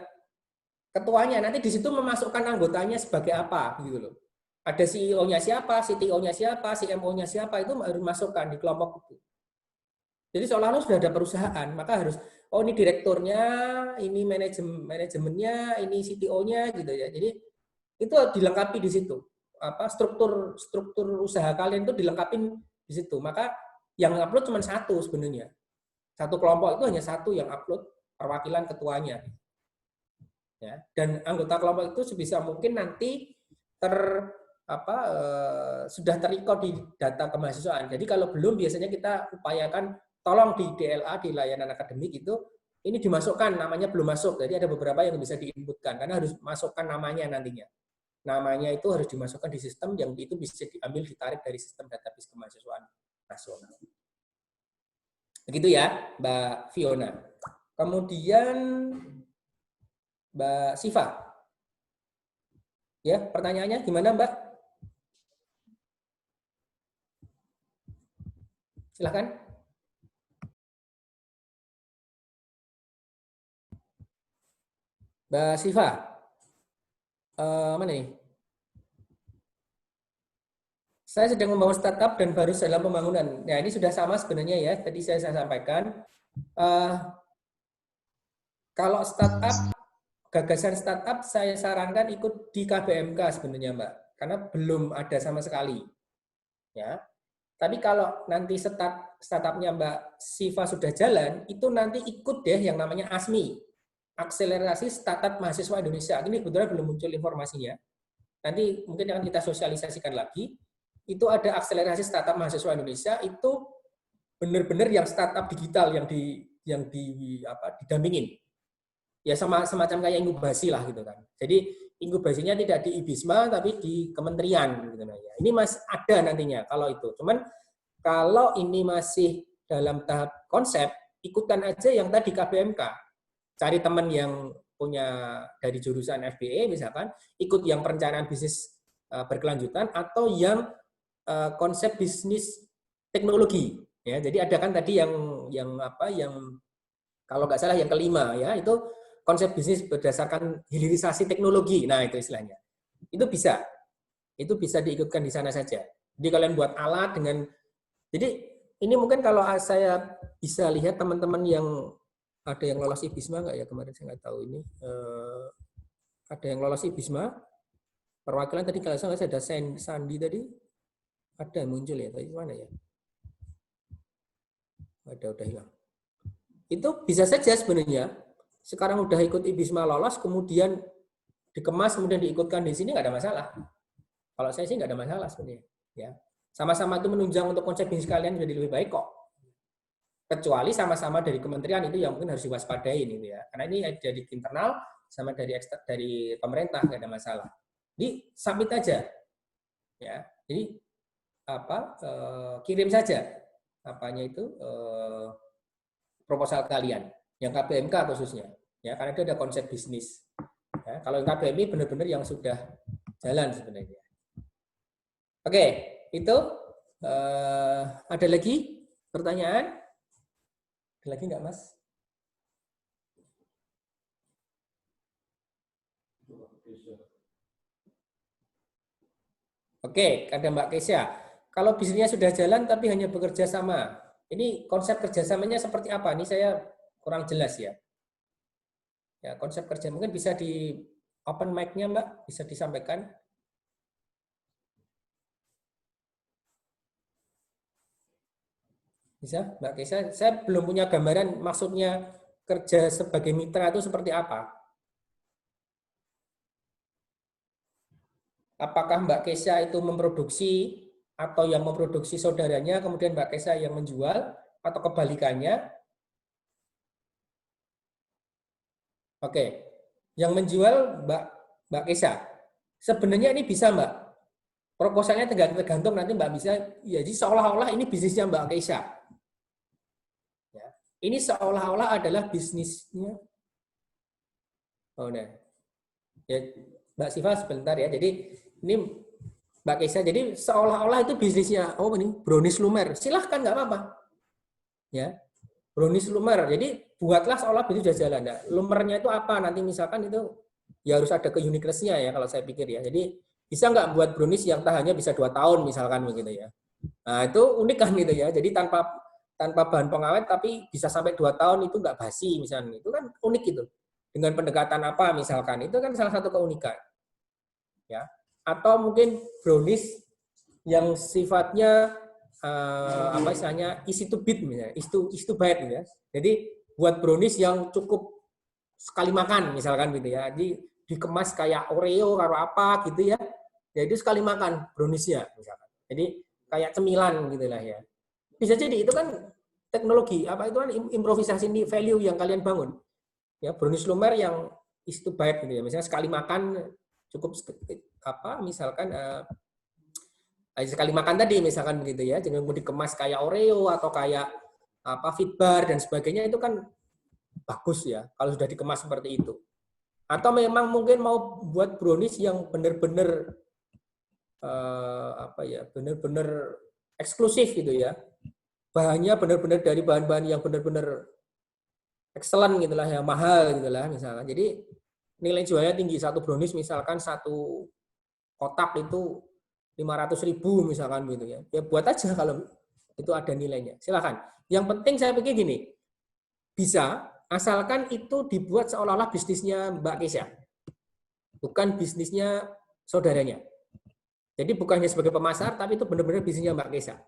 ketuanya. Nanti di situ memasukkan anggotanya sebagai apa gitu loh. Ada CEO-nya siapa, CTO-nya siapa, CMO-nya siapa, itu harus masukkan di kelompok itu. Jadi seolah-olah sudah ada perusahaan, maka harus, oh ini direkturnya, ini manajemennya, ini CTO-nya gitu ya. Jadi itu dilengkapi di situ. Struktur usaha kalian itu dilengkapi di situ. Maka yang upload cuma satu sebenarnya. Satu kelompok itu hanya satu yang upload perwakilan ketuanya. Ya, dan anggota kelompok itu sebisa mungkin nanti sudah terrecord di data kemahasiswaan. Jadi kalau belum biasanya kita upayakan tolong di DLA di layanan akademik itu ini dimasukkan namanya belum masuk. Jadi ada beberapa yang bisa diinputkan karena harus masukkan namanya nantinya. Namanya itu harus dimasukkan di sistem yang itu bisa diambil ditarik dari sistem database kemahasiswaan nasional. Begitu ya, Mbak Fiona. Kemudian Mbak Siva. Ya, pertanyaannya gimana, Mbak? Silakan. Mbak Siva, mana nih? Saya sedang membangun startup dan baru dalam pembangunan. Nah, ini sudah sama sebenarnya ya. Tadi saya sampaikan. Kalau startup, gagasan startup saya sarankan ikut di KBMK sebenarnya, Mbak. Karena belum ada sama sekali. Ya. Tapi kalau nanti startupnya Mbak Siva sudah jalan, itu nanti ikut deh yang namanya ASMI. Akselerasi Startup Mahasiswa Indonesia. Ini kebetulan belum muncul informasinya. Nanti mungkin akan kita sosialisasikan lagi. Itu ada akselerasi startup mahasiswa Indonesia, itu benar-benar yang startup digital yang didampingin. Ya semacam kayak inkubasi lah gitu kan. Jadi inkubasinya tidak di IBISMA tapi di kementerian gitu. Ini masih ada nantinya kalau itu. Cuman kalau ini masih dalam tahap konsep, ikutan aja yang tadi KBMK. Cari teman yang punya dari jurusan FBE misalkan, ikut yang perencanaan bisnis berkelanjutan atau yang konsep bisnis teknologi ya. Jadi ada kan tadi yang kalau nggak salah yang kelima ya, itu konsep bisnis berdasarkan hilirisasi teknologi. Nah, itu istilahnya. Itu bisa diikutkan di sana saja. Jadi kalian buat alat dengan, jadi ini mungkin kalau saya bisa lihat teman-teman yang ada yang lolos IBISMA nggak ya, kemarin saya nggak tahu ini. Ada yang lolos IBISMA, perwakilan tadi kalau saya ada Sandi tadi, ada yang muncul ya, tadi mana ya? Udah hilang. Itu bisa saja sebenarnya. Sekarang udah ikut IBISMA lolos, kemudian dikemas, kemudian diikutkan di sini nggak ada masalah. Kalau saya sih nggak ada masalah sebenarnya. Ya, sama-sama itu menunjang untuk konsep bisnis kalian jadi lebih baik kok. Kecuali sama-sama dari kementerian itu yang mungkin harus diwaspadai ini ya. Karena ini dari internal sama dari pemerintah nggak ada masalah. Jadi submit aja. Ya, jadi kirim saja proposal kalian yang KBMK khususnya ya, karena itu ada konsep bisnis ya. Kalau yang KBMI benar-benar yang sudah jalan sebenarnya. Oke, itu ada lagi pertanyaan? Ada lagi nggak, Mas? Oke, ada Mbak Kesya. Kalau bisnisnya sudah jalan tapi hanya bekerja sama, ini konsep kerjasamanya seperti apa? Ini saya kurang jelas ya. Ya, konsep kerja mungkin bisa di open mic-nya Mbak, bisa disampaikan. Bisa, Mbak Kesya? Saya belum punya gambaran maksudnya kerja sebagai mitra itu seperti apa. Apakah Mbak Kesya itu memproduksi atau yang memproduksi saudaranya, kemudian Mbak Kesya yang menjual, atau kebalikannya? Oke, yang menjual Mbak Kesya. Sebenarnya ini bisa Mbak. Proposalnya tergantung nanti Mbak bisa, ya, jadi seolah-olah ini bisnisnya Mbak Kesya. Ya, ini seolah-olah adalah bisnisnya. Oh, nah. Ya, Mbak Siva sebentar ya. Jadi ini Mbak Kesya, jadi seolah-olah itu bisnisnya, oh ini brownies lumer, silahkan nggak apa-apa, ya brownies lumer. Jadi buatlah seolah itu sudah jalan. Nah, lumernya itu apa? Nanti misalkan itu ya harus ada keuniqueness-nya ya kalau saya pikir ya. Jadi bisa nggak buat brownies yang tahannya bisa 2 tahun misalkan begitu ya. Nah itu unik kan gitu ya. Jadi tanpa bahan pengawet tapi bisa sampai 2 tahun itu nggak basi misalnya. Itu kan unik gitu. Dengan pendekatan apa misalkan, itu kan salah satu keunikan. Ya. Atau mungkin brownies yang sifatnya istilahnya easy to beat misalnya, easy to bite ya. Jadi buat brownies yang cukup sekali makan misalkan gitu ya. Jadi dikemas kayak Oreo atau apa gitu ya. Jadi sekali makan browniesnya misalkan. Jadi kayak cemilan gitulah ya. Bisa jadi itu kan teknologi itu kan improvisasi value yang kalian bangun. Ya, brownies lumer yang easy to bite gitu ya. Misalnya sekali makan cukup misalkan sekali makan tadi misalkan begitu ya, jangan mau dikemas kayak Oreo atau kayak Fitbar dan sebagainya, itu kan bagus ya kalau sudah dikemas seperti itu. Atau memang mungkin mau buat brownies yang benar-benar benar-benar eksklusif gitu ya, bahannya benar-benar dari bahan-bahan yang benar-benar excellent gitulah, yang mahal gitulah misalkan. Jadi nilai jualnya tinggi, satu brownies misalkan satu kotak itu 500.000 misalkan gitu ya. Ya buat aja kalau itu ada nilainya. Silakan. Yang penting saya pikir gini, bisa asalkan itu dibuat seolah-olah bisnisnya Mbak Kesha, bukan bisnisnya saudaranya. Jadi bukan hanya sebagai pemasar, tapi itu benar-benar bisnisnya Mbak Kesha.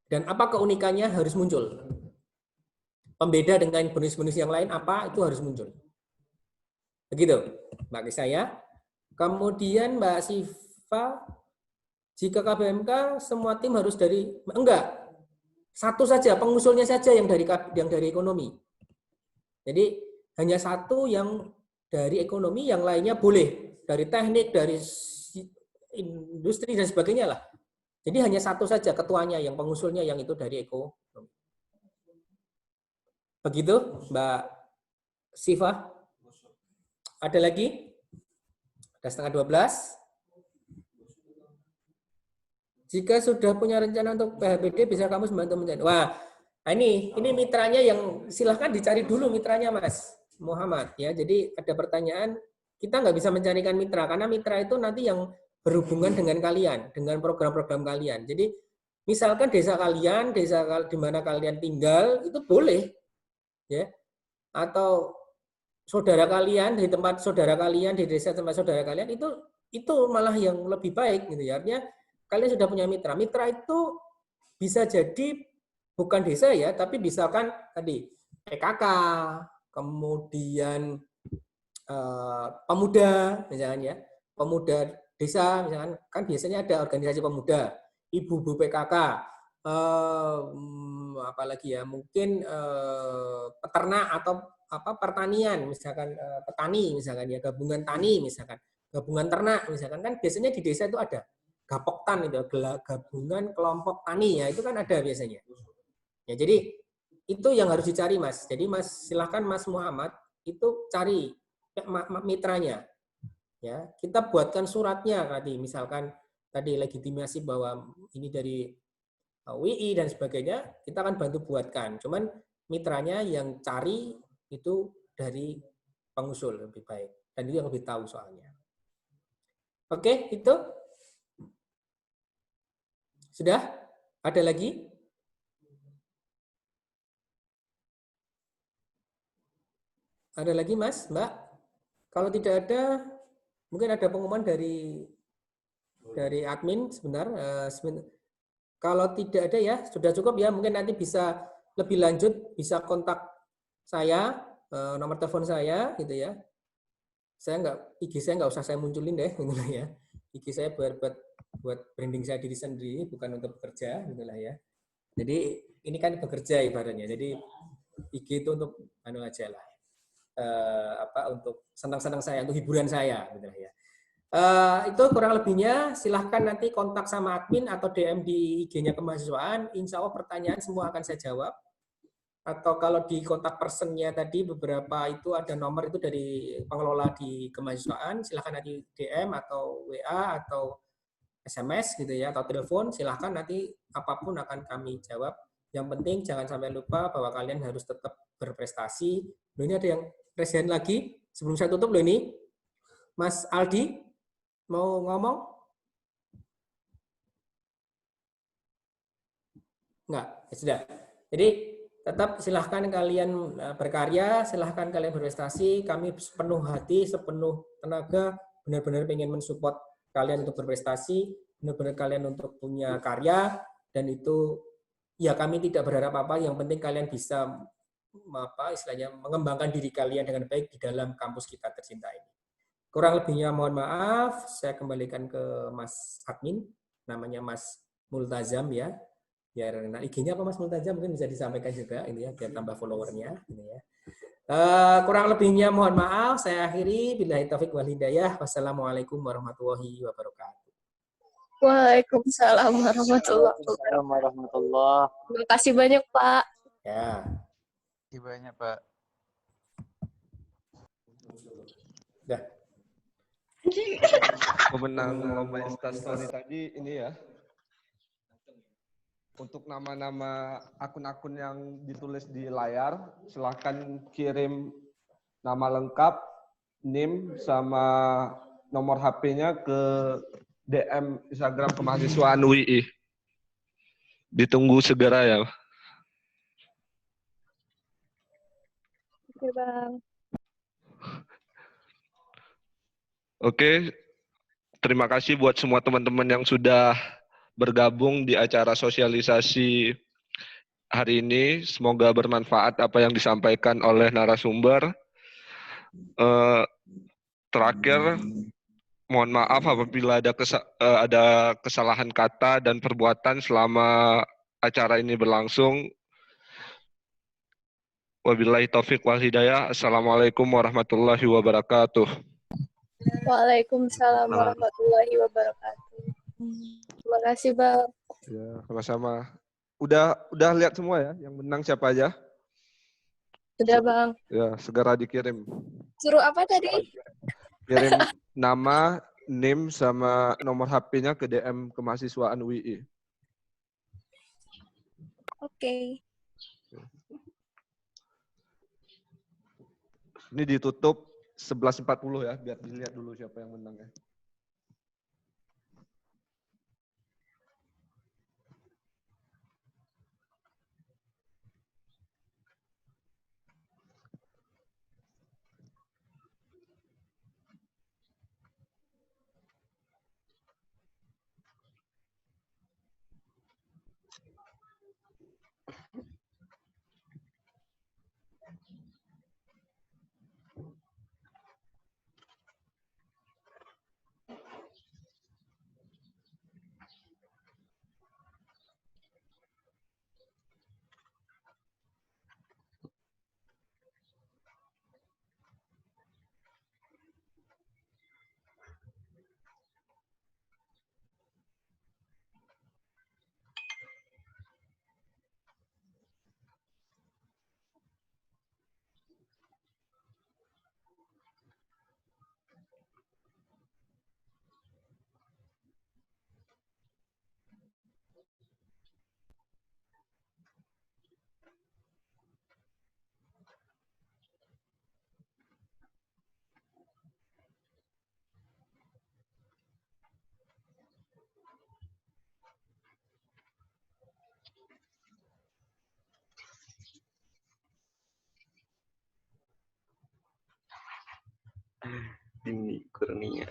Dan apa keunikannya harus muncul. Pembeda dengan bonus-bonus yang lain apa itu harus muncul. Begitu, Mbak Kesha ya. Kemudian Mbak Siva, jika KBMK semua tim harus dari enggak, satu saja pengusulnya saja yang dari ekonomi. Jadi hanya satu yang dari ekonomi, yang lainnya boleh dari teknik, dari industri dan sebagainya lah. Jadi hanya satu saja ketuanya yang pengusulnya yang itu dari ekonomi. Begitu Mbak Siva. Ada lagi? Ada setengah 12. Jika sudah punya rencana untuk PHBD, bisa kamu membantu mencari. Wah, ini mitranya yang silahkan dicari dulu mitranya Mas Muhammad ya. Jadi ada pertanyaan, kita nggak bisa mencarikan mitra karena mitra itu nanti yang berhubungan dengan kalian, dengan program-program kalian. Jadi misalkan desa kalian, desa di mana kalian tinggal itu boleh ya. Atau saudara kalian di tempat saudara kalian, di desa tempat saudara kalian itu malah yang lebih baik gitu ya. Artinya kalian sudah punya mitra. Mitra itu bisa jadi bukan desa ya, tapi misalkan tadi PKK, kemudian pemuda, misalkan ya, pemuda desa, misalkan kan biasanya ada organisasi pemuda, ibu-ibu PKK, apalagi ya, mungkin peternak atau pertanian, misalkan petani, misalkan ya, gabungan tani, misalkan gabungan ternak, misalkan kan biasanya di desa itu ada. Gapoktan itu, gabungan kelompok tani ya, itu kan ada biasanya. Ya, jadi itu yang harus dicari Mas. Jadi Mas silahkan Mas Muhammad itu cari mitranya. Ya, kita buatkan suratnya tadi, misalkan tadi legitimasi bahwa ini dari WI dan sebagainya, kita akan bantu buatkan. Cuman mitranya yang cari itu dari pengusul lebih baik dan itu yang lebih tahu soalnya. Oke, itu. Sudah? Ada lagi? Ada lagi, Mas, Mbak? Kalau tidak ada, mungkin ada pengumuman dari admin sebentar. Kalau tidak ada ya, sudah cukup ya. Mungkin nanti bisa lebih lanjut, bisa kontak saya, nomor telepon saya, gitu ya. IG saya nggak usah saya munculin deh, gitu ya. IG saya buat branding saya diri sendiri, bukan untuk bekerja, gitulah ya. Jadi ini kan bekerja ibaratnya. Jadi IG itu untuk aja lah, untuk senang-senang saya, untuk hiburan saya, gitulah ya. Itu kurang lebihnya. Silahkan nanti kontak sama admin atau DM di IG-nya kemahasiswaan. Insya Allah pertanyaan semua akan saya jawab. Atau kalau di kontak personnya tadi beberapa itu ada nomor itu dari pengelola di kemahasiswaan. Silahkan nanti DM atau WA atau SMS gitu ya, atau telepon, silahkan nanti apapun akan kami jawab. Yang penting jangan sampai lupa bahwa kalian harus tetap berprestasi. Loh, ini ada yang presiden lagi. Sebelum saya tutup loh ini, Mas Aldi mau ngomong? Enggak, ya sudah. Jadi tetap silahkan kalian berkarya, silahkan kalian berprestasi. Kami sepenuh hati, sepenuh tenaga, benar-benar ingin mensupport kalian untuk berprestasi, benar-benar kalian untuk punya karya, dan itu ya kami tidak berharap apa, yang penting kalian bisa istilahnya mengembangkan diri kalian dengan baik di dalam kampus kita tercinta ini. Kurang lebihnya mohon maaf, saya kembalikan ke Mas admin, namanya Mas Multazam ya. Biar IG-nya apa Mas Multazam mungkin bisa disampaikan juga ini ya, biar tambah followernya ini ya. Kurang lebihnya mohon maaf, saya akhiri. Billahi taufik wal hidayah. Wassalamualaikum warahmatullahi wabarakatuh. Waalaikumsalam warahmatullahi Warahmatullah. Terima kasih banyak, Pak. Ya. Terima kasih banyak, Pak. Udah. Pemenang lomba Instastory tadi ini ya. Untuk nama-nama akun-akun yang ditulis di layar, silahkan kirim nama lengkap, NIM, sama nomor HP-nya ke DM Instagram Kemahasiswaan UI. Ditunggu segera ya. Oke, Bang. Oke, terima kasih buat semua teman-teman yang sudah bergabung di acara sosialisasi hari ini. Semoga bermanfaat apa yang disampaikan oleh narasumber. Terakhir, mohon maaf apabila ada kesalahan kata dan perbuatan selama acara ini berlangsung. Wabillahi taufik wal hidayah. Assalamualaikum warahmatullahi wabarakatuh. Waalaikumsalam warahmatullahi wabarakatuh. Terima kasih, Bang. Ya, sama-sama. Udah lihat semua ya yang menang siapa aja? Sudah, Bang. Ya, segera dikirim. Suruh apa tadi? Kirim nama, NIM, sama nomor HP-nya ke DM Kemahasiswaan UI. Oke. Ini ditutup 11.40 ya, biar dilihat dulu siapa yang menang ya. Ini Kurnia.